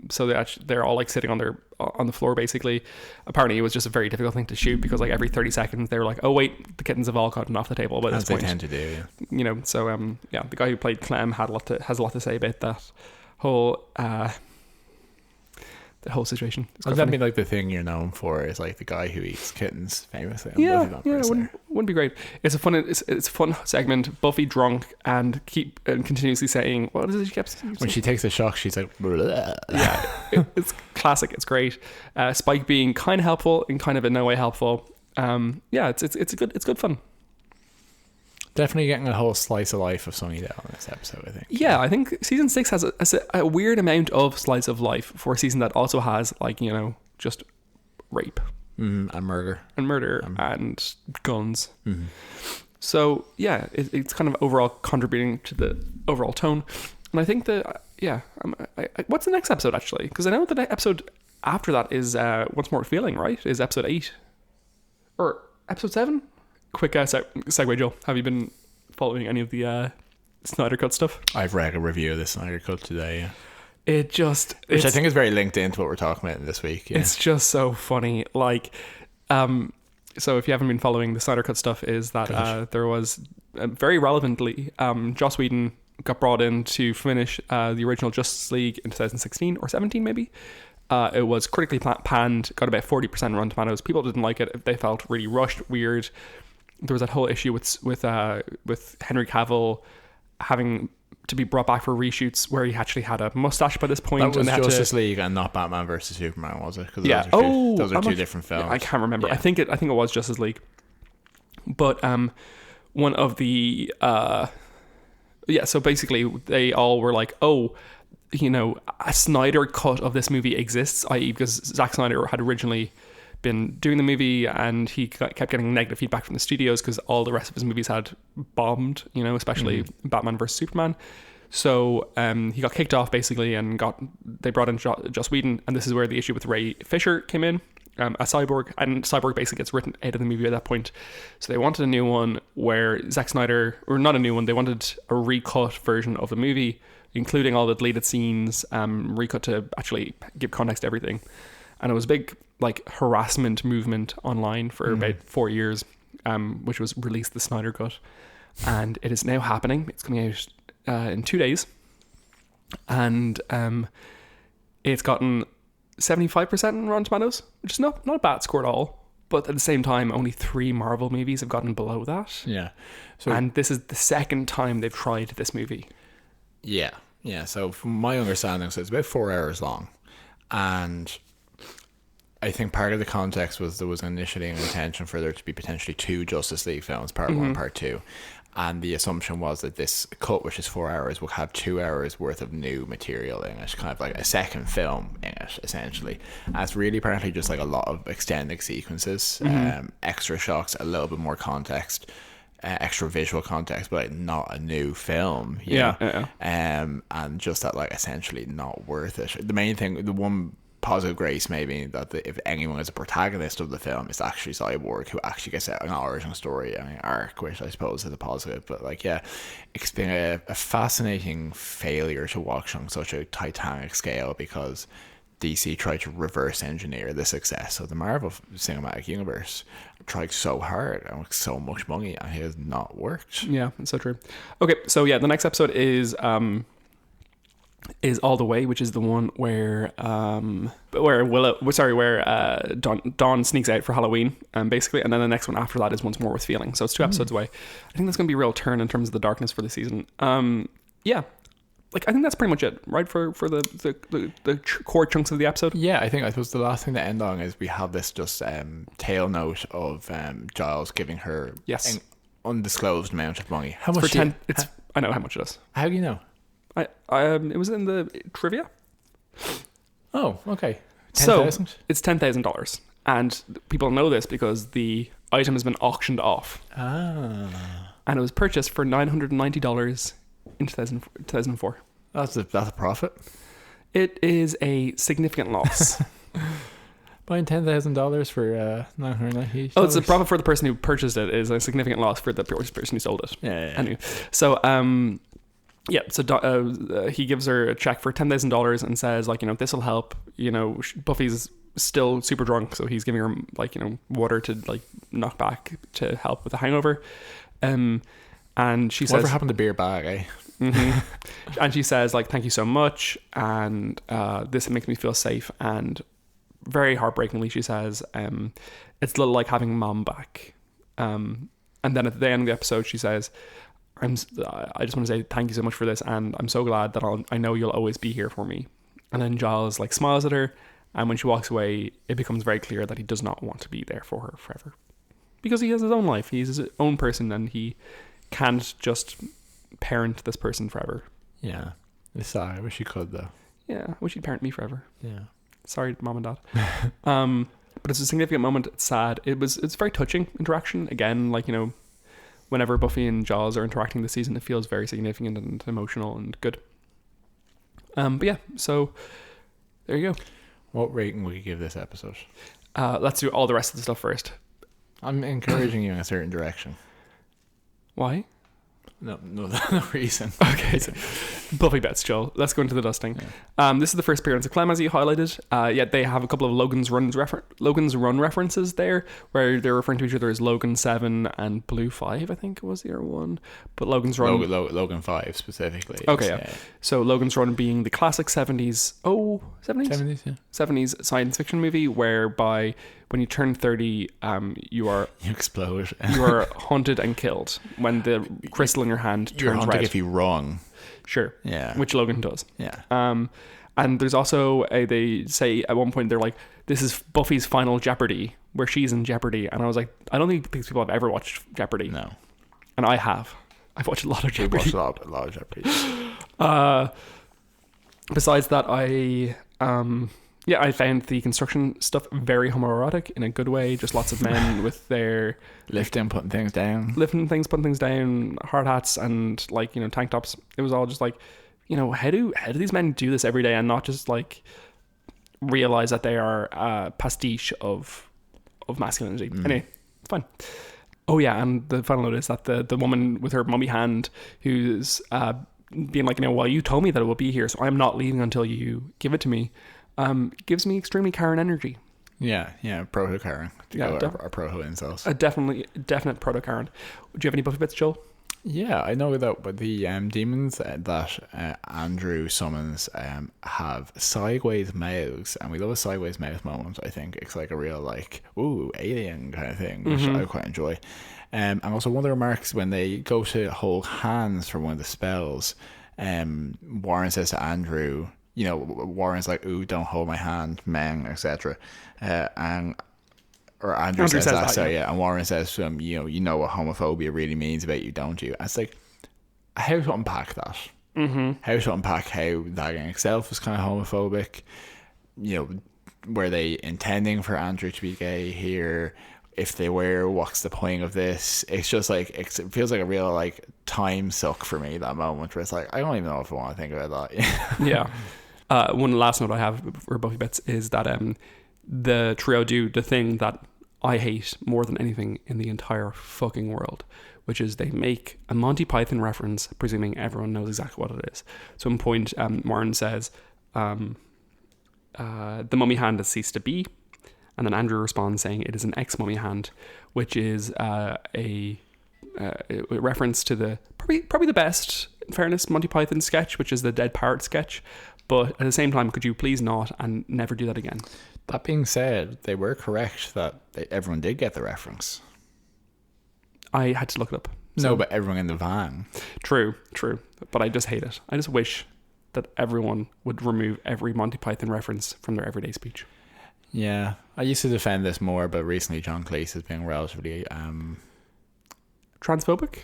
So they're all like sitting on the floor basically. Apparently it was just a very difficult thing to shoot because like every 30 seconds they were like, oh wait, the kittens have all gotten off the table by this point. As they tend to do, yeah. So the guy who played Clem has a lot to say about that whole the whole situation. Does that mean like the thing you're known for is like the guy who eats kittens famously? Yeah, wouldn't be great. It's a fun segment. Buffy drunk and continuously saying, what is it she kept saying? When she takes a shock, she's like, bleh. Yeah, it's classic. It's great. Spike being kind of helpful and kind of in no way helpful. It's good fun. Definitely getting a whole slice of life of Sunnydale in this episode, I think. Yeah, I think season 6 has a weird amount of slice of life for a season that also has just rape and murder and guns. Mm-hmm. So yeah, it's kind of overall contributing to the overall tone. And I think that what's the next episode actually? Because I know the next episode after that is Once More Feeling, right? Is episode 8 or episode 7? Quick segue, Joel. Have you been following any of the Snyder Cut stuff? I've read a review of the Snyder Cut today, yeah. Which I think is very linked into what we're talking about this week. Yeah. It's just so funny. Like, so if you haven't been following the Snyder Cut stuff, is that there was very relevantly, Joss Whedon got brought in to finish the original Justice League in 2016 or 17 maybe. It was critically panned, got about 40% Rotten Tomatoes. People didn't like it. They felt really rushed, weird. There was that whole issue with Henry Cavill having to be brought back for reshoots where he actually had a mustache by this point. That was Justice League and not Batman versus Superman, was it? Yeah. Those are two different films. I can't remember. Yeah. I think it was Justice League. But one of the so basically they all were like, oh, a Snyder cut of this movie exists, i.e. because Zack Snyder had originally been doing the movie and he kept getting negative feedback from the studios because all the rest of his movies had bombed, especially Batman vs Superman. So he got kicked off basically and they brought in Joss Whedon, and this is where the issue with Ray Fisher came in, a Cyborg, and Cyborg basically gets written out of the movie at that point. So they wanted a new one where Zack Snyder, or not a new one, they wanted a recut version of the movie, including all the deleted scenes, recut to actually give context to everything. And it was a big harassment movement online for about 4 years, which was released the Snyder Cut. And it is now happening. It's coming out in 2 days. And it's gotten 75% in Rotten Tomatoes, which is not a bad score at all. But at the same time, only 3 Marvel movies have gotten below that. Yeah. And this is the second time they've tried this movie. Yeah. Yeah, so from my understanding, so it's about 4 hours long. And I think part of the context was there was initially an intention for there to be potentially 2 Justice League films, part 1 and part 2. And the assumption was that this cut, which is 4 hours, will have 2 hours worth of new material in it, kind of like a second film in it, essentially. And it's really apparently just like a lot of extended sequences, extra shots, a little bit more context, extra visual context, but like not a new film. And just that, like, essentially not worth it. The main thing, the one positive grace maybe that if anyone is a protagonist of the film, it's actually Cyborg, who actually gets out an origin story, arc, which I suppose is a positive. But like, yeah, it's been a fascinating failure to watch on such a titanic scale, because DC tried to reverse engineer the success of the Marvel Cinematic Universe. Tried so hard and with so much money, and it has not worked. Yeah, it's so true. Okay, so yeah, the next episode is All the Way, which is the one where Dawn sneaks out for Halloween, basically, and then the next one after that is Once More with Feeling. So it's 2 episodes away. I think that's going to be a real turn in terms of the darkness for the season. Yeah, like, I think that's pretty much it, right, for the core chunks of the episode. Yeah, I suppose the last thing to end on is we have this just tail note of Giles giving her an undisclosed amount of money. How much? I know how much it is. How do you know? It was in the trivia. Oh, okay. 10,000? So it's $10,000, and people know this because the item has been auctioned off. And it was purchased for $990 in 2004. That's a profit. It is a significant loss. Buying $10,000 for $990. Oh, it's a profit for the person who purchased it. Is a significant loss for the person who sold it. Yeah. Anyway, so yeah, so he gives her a check for $10,000 and says, like, this will help. Buffy's still super drunk, so he's giving her, like, water to, like, knock back to help with the hangover. And she says, whatever happened to beer bag, eh? Mm-hmm. And she says, like, thank you so much, and this makes me feel safe. And very heartbreakingly, she says, it's a little like having mom back. And then at the end of the episode, she says, I just want to say thank you so much for this, and I'm so glad that I know you'll always be here for me. And then Giles, like, smiles at her, and when she walks away, it becomes very clear that he does not want to be there for her forever, because he has his own life, he's his own person, and he can't just parent this person forever. Yeah, it's sad. I wish you could, though. Yeah, I wish you'd parent me forever. Yeah, sorry, mom and dad. But it's a significant moment. It's sad. It's a very touching interaction. Again, like, whenever Buffy and Giles are interacting this season, it feels very significant and emotional and good. But yeah, so there you go. What rating would you give this episode? Let's do all the rest of the stuff first. I'm encouraging you in a certain direction. Why? No reason. Okay, so Buffy Bits, Joel. Let's go into the dusting. Yeah. This is the first appearance of Clem, as you highlighted. Yet they have a couple of Logan's Run references there, where they're referring to each other as Logan 7 and Blue 5, I think was the other one. But Logan's Run... Logan 5 specifically. Okay, yeah. So Logan's Run being the classic 70s... Oh, 70s? 70s, yeah. 70s science fiction movie, whereby when you turn 30, you explode. You are haunted and killed when the crystal in your hand turns red. You're haunted if you wrong. Sure. Yeah. Which Logan does. Yeah. And there's also they say at one point, they're like, this is Buffy's final Jeopardy, where she's in Jeopardy. And I was like, I don't think these people have ever watched Jeopardy. No. And I have. I've watched a lot of Jeopardy. You've watched a lot of Jeopardy. Besides that, I found the construction stuff very homoerotic in a good way. Just lots of men with their putting things down, putting things down, hard hats, and, like, tank tops. It was all just like, how do these men do this every day and not just, like, realize that they are a pastiche of masculinity? Anyway, it's fine. Oh yeah, and the final note is that the woman with her mummy hand, who's being like, well, you told me that it would be here, so I'm not leaving until you give it to me. Gives me extremely Karen energy. Yeah, proto Karen. Or proto incels. A definite proto Karen. Do you have any Buffy Bits, Joel? Yeah, I know that the demons that Andrew summons have sideways mouths, and we love a sideways mouth moment. I think it's like a real, like, ooh, alien kind of thing, which I quite enjoy. And also one of the remarks when they go to hold hands for one of the spells, Warren says to Andrew, Warren's like, "Ooh, don't hold my hand, man," etc. Or Andrew says that, so yeah. And Warren says to him, you know what homophobia really means about you, don't you? And it's like, how to unpack that? Mm-hmm. How to unpack how that in itself was kind of homophobic? Were they intending for Andrew to be gay here? If they were, what's the point of this? It's just like, it feels like a real like time suck for me, that moment where it's like, I don't even know if I want to think about that. Yeah. One last note I have for Buffy Bits is that the trio do the thing that I hate more than anything in the entire fucking world, which is they make a Monty Python reference, presuming everyone knows exactly what it is. So at one point, Warren says, the mummy hand has ceased to be. And then Andrew responds saying it is an ex-mummy hand, which is a reference to the probably the best, in fairness, Monty Python sketch, which is the Dead Parrot sketch. But at the same time, could you please not and never do that again? That being said, they were correct that everyone did get the reference. I had to look it up. No, but everyone in the van. True. But I just hate it. I just wish that everyone would remove every Monty Python reference from their everyday speech. Yeah, I used to defend this more, but recently John Cleese has been relatively transphobic.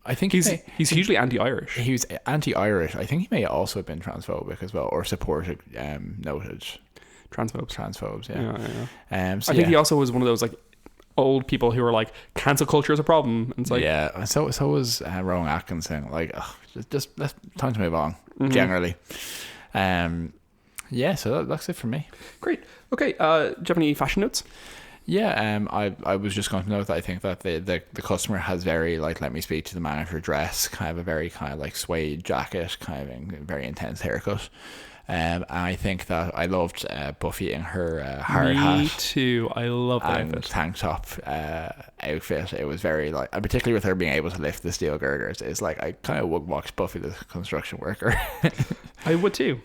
I think he's hugely anti-Irish. He was anti-Irish. I think he may also have been transphobic as well, or supported noted transphobes. Yeah. I think he also was one of those like old people who were like, cancel culture is a problem. And it's like, yeah. So was Rowan Atkinson. Like, just let's time to move on. Mm-hmm. Generally, yeah. So that's it for me. Great. Okay. Do you have any fashion notes? Yeah, I was just going to note that I think that the customer has very, like, let me speak to the manager dress, kind of a very kind of like suede jacket, kind of a very intense haircut. And I think that I loved Buffy in her hard hat. Me too. I love that and outfit. Tank top outfit. It was very like, and particularly with her being able to lift the steel girders, it's like I kind of would watch Buffy the Construction Worker. I would too.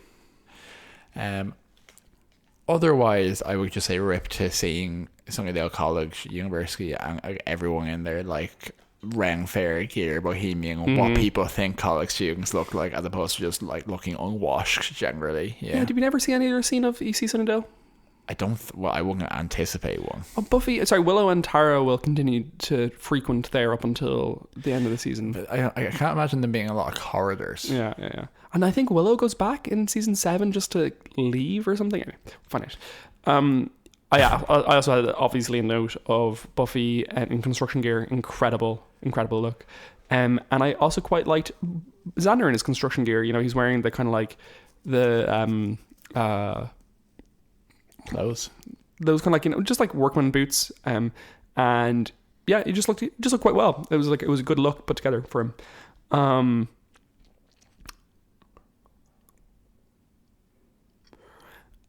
Otherwise, I would just say rip to seeing Sunnydale College University and everyone in their like Ren Fair gear, bohemian, what people think college students look like, as opposed to just like looking unwashed generally. Yeah. Did we never see any other scene of EC Sunnydale? I wouldn't anticipate one. Willow and Tara will continue to frequent there up until the end of the season. But I can't imagine them being a lot of corridors. Yeah. And I think Willow goes back in season 7 just to leave or something. Anyway, find out. I also had obviously a note of Buffy in construction gear. Incredible look. And I also quite liked Xander in his construction gear. You know, he's wearing the kind of like the clothes, those kind of like, you know, just like workman boots. And yeah, it just looked quite well. It was a good look put together for him.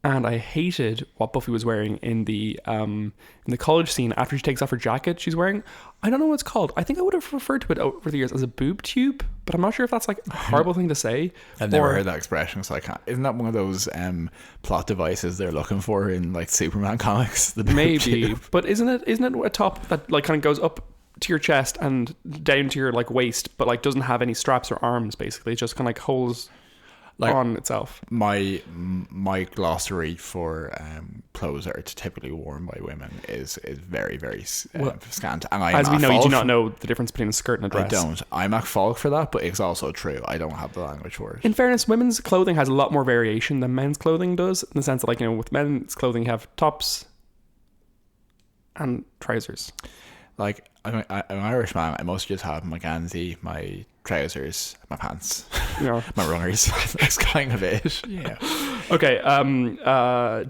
And I hated what Buffy was wearing in the college scene after she takes off her jacket. She's wearing, I don't know what it's called. I think I would have referred to it over the years as a boob tube, but I'm not sure if that's like a horrible thing to say. I've never heard that expression, so I can't. Isn't that one of those plot devices they're looking for in like Superman comics? The boob maybe tube. But isn't it a top that like kind of goes up to your chest and down to your like waist, but like doesn't have any straps or arms? Basically, it just kind of like holds like on itself. My glossary for clothes that are typically worn by women is very, very scant. And as we know, you do not know the difference between a skirt and a dress. I don't. I'm at fault for that, but it's also true. I don't have the language for it. In fairness, women's clothing has a lot more variation than men's clothing does, in the sense that, like, you know, with men's clothing you have tops and trousers. Like, I'm an Irish man. I mostly just have my gansey, my trousers, my pants, yeah. my runners. That's kind of it. Yeah. Okay.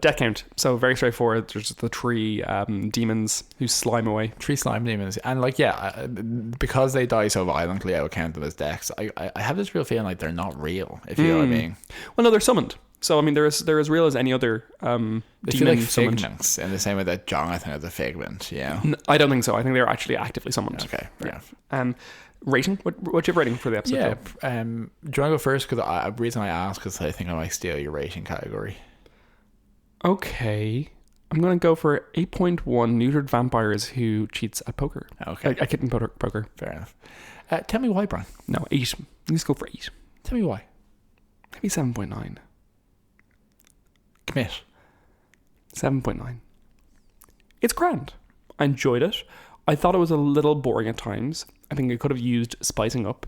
Death count. So very straightforward. There's the three demons who slime away. 3 slime demons, and like, yeah, because they die so violently, I would count them as deaths. I have this real feeling like they're not real. If you know what I mean. Well, no, they're summoned. So, I mean, they're as real as any other demon like summoned. Figments, in the same way that Jonathan is a figment, yeah. I don't think so. I think they're actually actively summoned. Okay, yeah. Rating? What do you have rating for the episode? Yeah, do you want to go first? Because the reason I asked, because I think I might steal your rating category. Okay. I'm going to go for 8.1 neutered vampires who cheats at poker. Okay. At kitten poker. Fair enough. Tell me why, Brian. No, 8. Let's go for 8. Tell me why. Maybe 7.9. Commit. 7.9. It's grand. I enjoyed it. I thought it was a little boring at times. I think it could have used spicing up.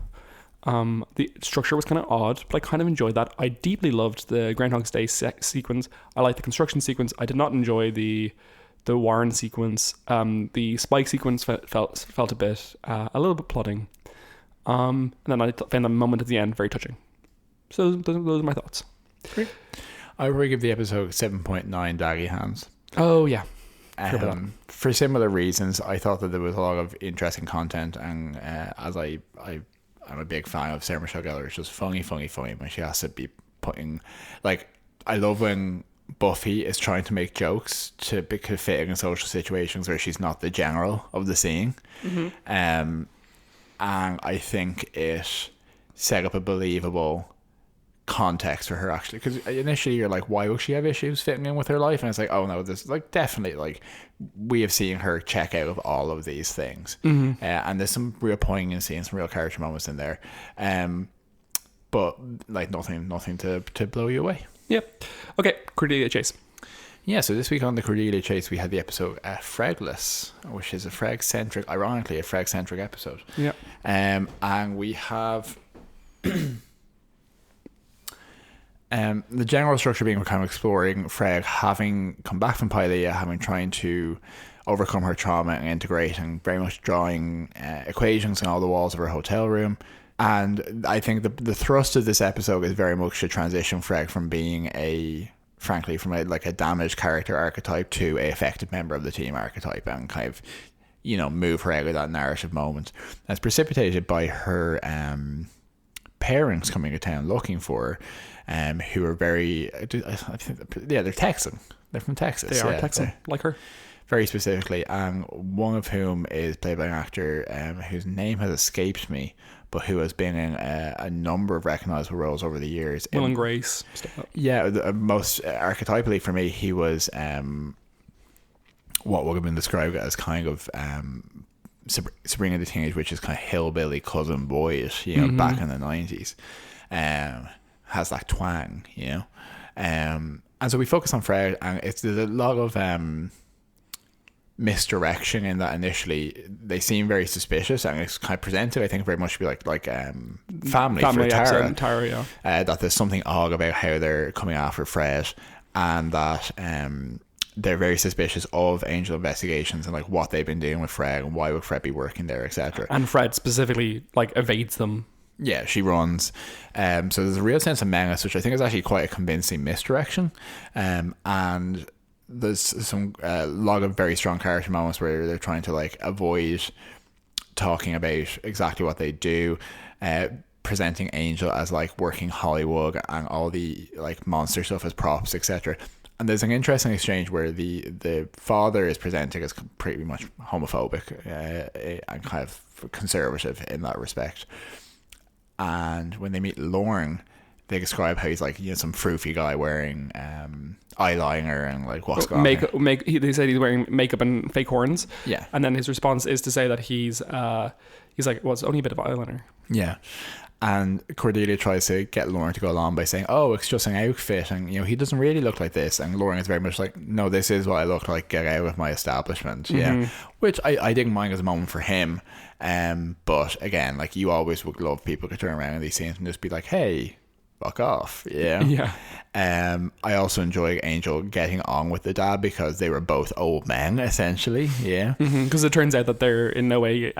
The structure was kind of odd, but I kind of enjoyed that. I deeply loved the Groundhog's Day sequence. I liked the construction sequence. I did not enjoy the Warren sequence. The Spike sequence felt a little bit plodding. And then I found the moment at the end very touching. So those are my thoughts. Great. I would probably give the episode 7.9 daggy hands. Oh yeah. For similar reasons, I thought that there was a lot of interesting content, and as I'm a big fan of Sarah Michelle Gellar. It's just funny when she has to be putting, like, I love when Buffy is trying to make jokes to fit in social situations where she's not the general of the scene. Mm-hmm. And I think it set up a believable context for her, actually, because initially you're like, why will she have issues fitting in with her life? And it's like, oh no, this, like, definitely, like, we have seen her check out of all of these things. Mm-hmm. And there's some real poignancy and some real character moments in there, but like nothing to blow you away. Yep. Okay, Cordelia Chase. Yeah, so this week on the Cordelia Chase we had the episode Fregless, which is ironically a Freg-centric episode. Yeah. And we have the general structure being, we're kind of exploring Freg having come back from Pylea, having trying to overcome her trauma and integrate, and very much drawing equations on all the walls of her hotel room. And I think the thrust of this episode is very much to transition Freg from being a damaged character archetype to a effective member of the team archetype, and kind of, move her out of that narrative moment. That's precipitated by her parents coming to town looking for her, who are very, they're Texan. They're from Texas. They are Texan, like her. Very specifically, and one of whom is played by an actor whose name has escaped me, but who has been in a number of recognisable roles over the years. Will and Grace. Yeah, most archetypally for me, he was what would have been described as kind of Sabrina the Teenage Witch's kind of hillbilly cousin boyish, back in the 90s. Has that twang, and so we focus on Fred, and there's a lot of misdirection in that. Initially they seem very suspicious, and it's kind of presented, I think, very much to be like family for Tara, yeah. That there's something odd about how they're coming after Fred, and that they're very suspicious of Angel investigations and like what they've been doing with Fred, and why would Fred be working there, etc. And Fred specifically evades them. Yeah, she runs. So there's a real sense of menace, which I think is actually quite a convincing misdirection. And there's some lot of very strong character moments where they're trying to avoid talking about exactly what they do, presenting Angel as working Hollywood and all the monster stuff as props, etc. And there's an interesting exchange where the father is presented as pretty much homophobic and kind of conservative in that respect. And when they meet Lorne, they describe how he's some froofy guy wearing eyeliner and what's going on. They said he's wearing makeup and fake horns. Yeah. And then his response is to say that he's it's only a bit of eyeliner. Yeah. And Cordelia tries to get Lorne to go along by saying, oh, it's just an outfit, and he doesn't really look like this. And Lorne is very much like, no, this is what I look like, get out of my establishment. Mm-hmm. Yeah. Which I didn't mind as a moment for him. But again, you always would love people to turn around in these scenes and just be like, hey, fuck off. Yeah. Yeah. I also enjoy Angel getting on with the dad, because they were both old men, essentially. Yeah. Because it turns out that they're in no way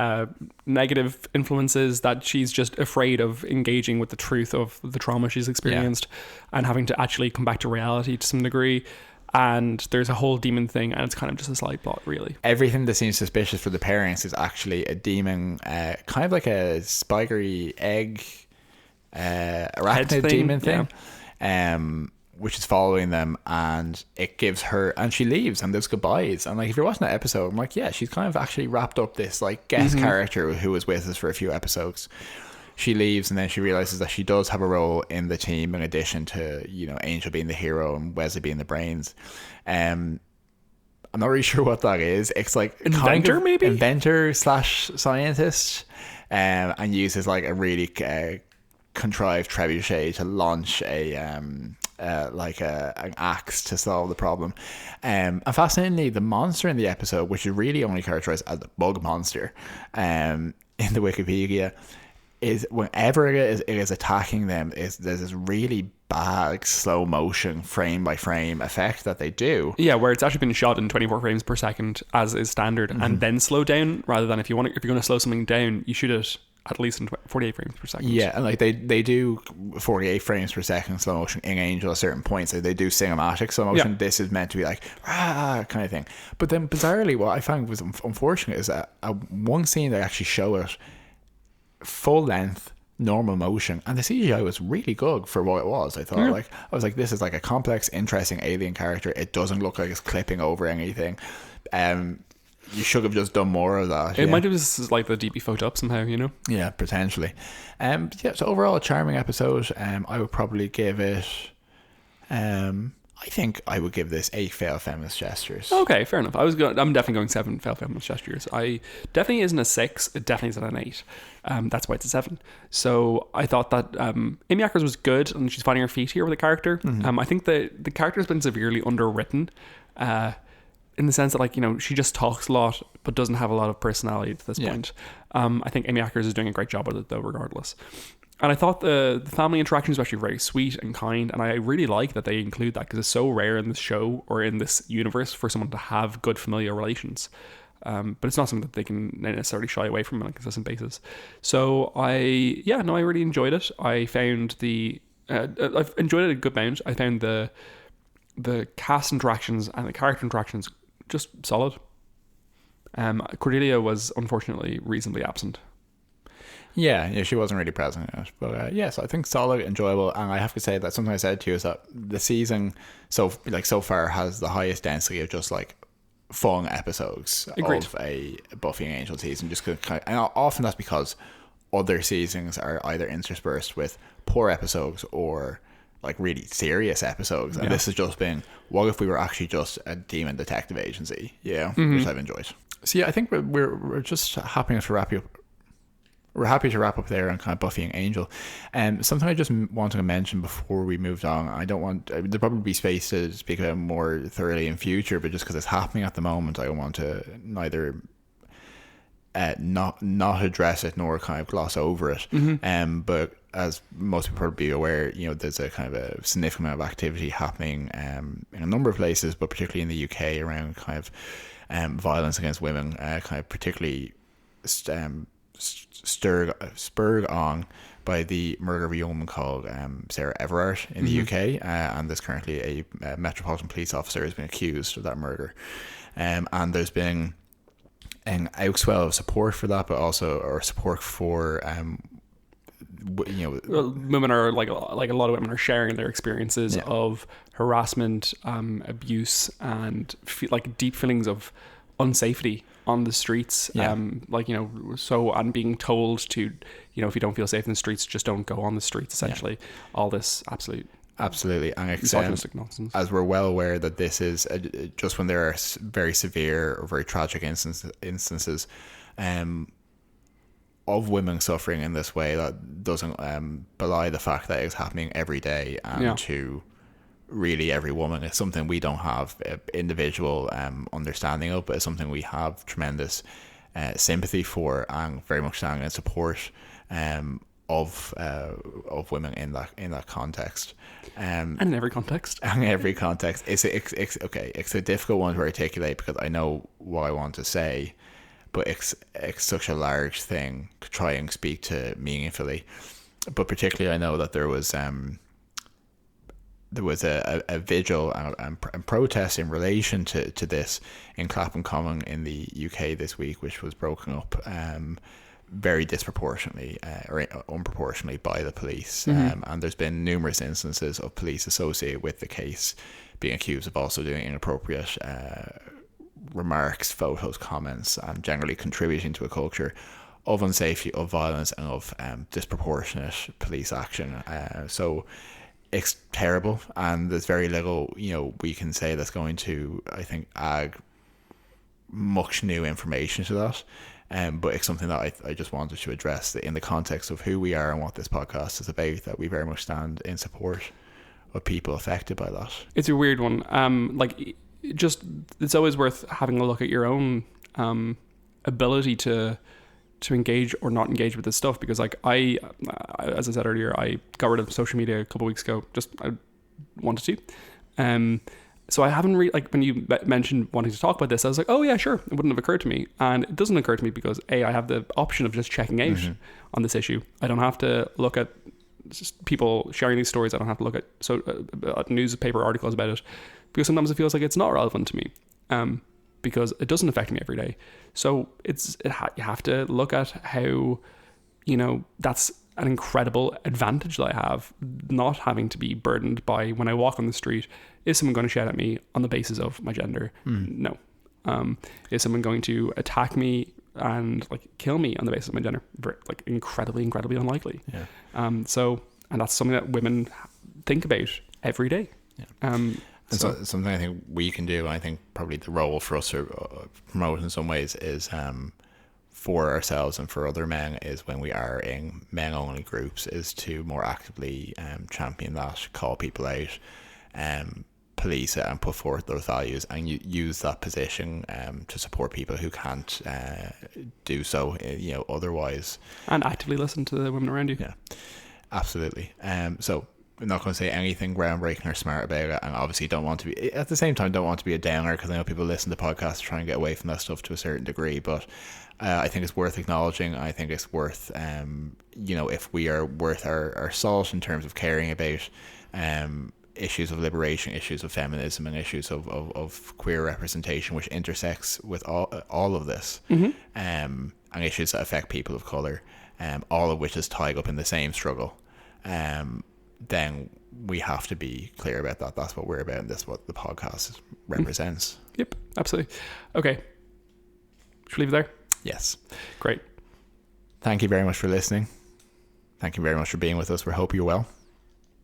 negative influences, that she's just afraid of engaging with the truth of the trauma she's experienced, and having to actually come back to reality to some degree. And there's a whole demon thing, and it's kind of just a side plot, really. Everything that seems suspicious for the parents is actually a demon, kind of like a spidery egg arachnid demon thing, which is following them, and it gives her, and she leaves, and there's goodbyes. And if you're watching that episode, I'm like, yeah, she's kind of actually wrapped up this guest character who was with us for a few episodes. She leaves, and then she realizes that she does have a role in the team, in addition to Angel being the hero and Wesley being the brains. I'm not really sure what that is. It's inventor, maybe inventor / scientist, and uses a really contrived trebuchet to launch an axe to solve the problem. And fascinatingly, the monster in the episode, which is really only characterized as the bug monster in the Wikipedia, is whenever it is attacking them, there's this really bad slow motion frame by frame effect that they do. Yeah, where it's actually been shot in 24 frames per second as is standard, and then slow down, rather than if you're going to slow something down, you shoot it at least in 48 frames per second. Yeah, and like they do 48 frames per second slow motion in Angel at certain points. Like they do cinematic slow motion. Yeah. This is meant to be like kind of thing. But then bizarrely, what I found was unfortunate is that one scene they actually show it full length normal motion, and the CGI was really good for what it was. I thought I was like, this is like a complex, interesting alien character. It doesn't look like it's clipping over anything. You should have just done more of that. It might have just like the DP photo up somehow, you know? Yeah, potentially. So overall, a charming episode. I would probably give it. I think I would give this 8 failed feminist gestures. Okay, fair enough. I'm definitely going 7 failed feminist gestures. I definitely isn't a 6. It definitely isn't an 8. That's why it's a 7. So I thought that Amy Ackers was good, and she's finding her feet here with the character. I think the character has been severely underwritten, in the sense that, like, you know, she just talks a lot but doesn't have a lot of personality to this point. I think Amy Ackers is doing a great job with it, though, regardless. And I thought the family interactions were actually very sweet and kind, and I really like that they include that, because it's so rare in this show or in this universe for someone to have good familial relations. But it's not something that they can necessarily shy away from on a consistent basis. So I really enjoyed it. I found I've enjoyed it a good amount. I found the cast interactions and the character interactions just solid. Cordelia was unfortunately reasonably absent. Yeah, she wasn't really present in it. But yes, I think solid, enjoyable. And I have to say that something I said to you is that the season so far has the highest density of just like fun episodes of a Buffy and Angel season. Just and often that's because other seasons are either interspersed with poor episodes or like really serious episodes. And this has just been, what if we were actually just a demon detective agency? Yeah, which I've enjoyed. So yeah, I think we're just happy to wrap you up. We're happy to wrap up there on kind of Buffy and Angel. Something I just wanted to mention before we moved on, I don't want, there'll probably be space to speak about it more thoroughly in future, but just because it's happening at the moment, I don't want to neither not address it nor kind of gloss over it. But as most people probably be aware, you know, there's a kind of a significant amount of activity happening in a number of places, but particularly in the UK around kind of violence against women, kind of particularly spurred on by the murder of a young woman called Sarah Everard in the UK, and there's currently a Metropolitan Police officer who's been accused of that murder, and there's been an outswell of support for that, but also support for women are like a lot of women are sharing their experiences of harassment, abuse, and like deep feelings of unsafety on the streets, and being told to, you know, if you don't feel safe in the streets, just don't go on the streets, essentially. All this absolutely and misogynistic nonsense, as we're well aware that this is just when there are very severe or very tragic instances of women suffering in this way, that doesn't belie the fact that it's happening every day, and to really every woman. It's something we don't have individual understanding of, but it's something we have tremendous sympathy for, and very much stand in support of women in that context, and in every context. It's a difficult one to articulate, because I know what I want to say, but it's such a large thing to try and speak to meaningfully. But particularly, I know that there was a vigil and protest in relation to this in Clapham Common in the UK this week, which was broken up very disproportionately or unproportionately by the police. And there's been numerous instances of police associated with the case being accused of also doing inappropriate remarks, photos, comments, and generally contributing to a culture of unsafety, of violence, and of disproportionate police action. So it's terrible, and there's very little, you know, we can say that's going to, I think, add much new information to that. But it's something that I just wanted to address in the context of who we are and what this podcast is about, that we very much stand in support of people affected by that. It's a weird one. Like, just, it's always worth having a look at your own ability to engage or not engage with this stuff, because like I as I said earlier, I got rid of social media a couple of weeks ago. Just I wanted to. So I haven't like, when you mentioned wanting to talk about this, I was like, oh yeah, sure. It wouldn't have occurred to me. And it doesn't occur to me because I have the option of just checking out on this issue. I don't have to look at just people sharing these stories. I don't have to look at newspaper articles about it, because sometimes it feels like it's not relevant to me, because it doesn't affect me every day. So you have to look at how, that's an incredible advantage that I have, not having to be burdened by, when I walk on the street, is someone going to shout at me on the basis of my gender? No. Is someone going to attack me and like kill me on the basis of my gender? Like incredibly unlikely. Yeah. And that's something that women think about every day. Yeah. And so something I think we can do, and I think probably the role for us to promote in some ways, is for ourselves and for other men, is when we are in men only groups, is to more actively champion that, call people out, police it, and put forth those values, and use that position to support people who can't do so, otherwise. And actively listen to the women around you. Yeah, absolutely. So I'm not going to say anything groundbreaking or smart about it, and obviously don't want to be, at the same time, don't want to be a downer, because I know people listen to podcasts to try and get away from that stuff to a certain degree, but I think it's worth acknowledging. I think it's worth, if we are worth our salt in terms of caring about issues of liberation, issues of feminism, and issues of queer representation, which intersects with all of this, and issues that affect people of colour, all of which is tied up in the same struggle, then we have to be clear about that. That's what we're about, and that's what the podcast represents. Yep, absolutely. Okay, should we leave it there? Yes. Great. Thank you very much for listening. Thank you very much for being with us. We hope you're well.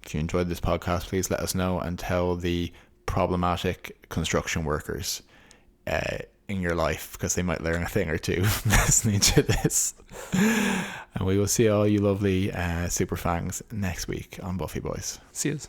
If you enjoyed this podcast, please let us know, and tell the problematic construction workers in your life, because they might learn a thing or two listening to this. And we will see all you lovely super fangs next week on Buffy Boys. See yous.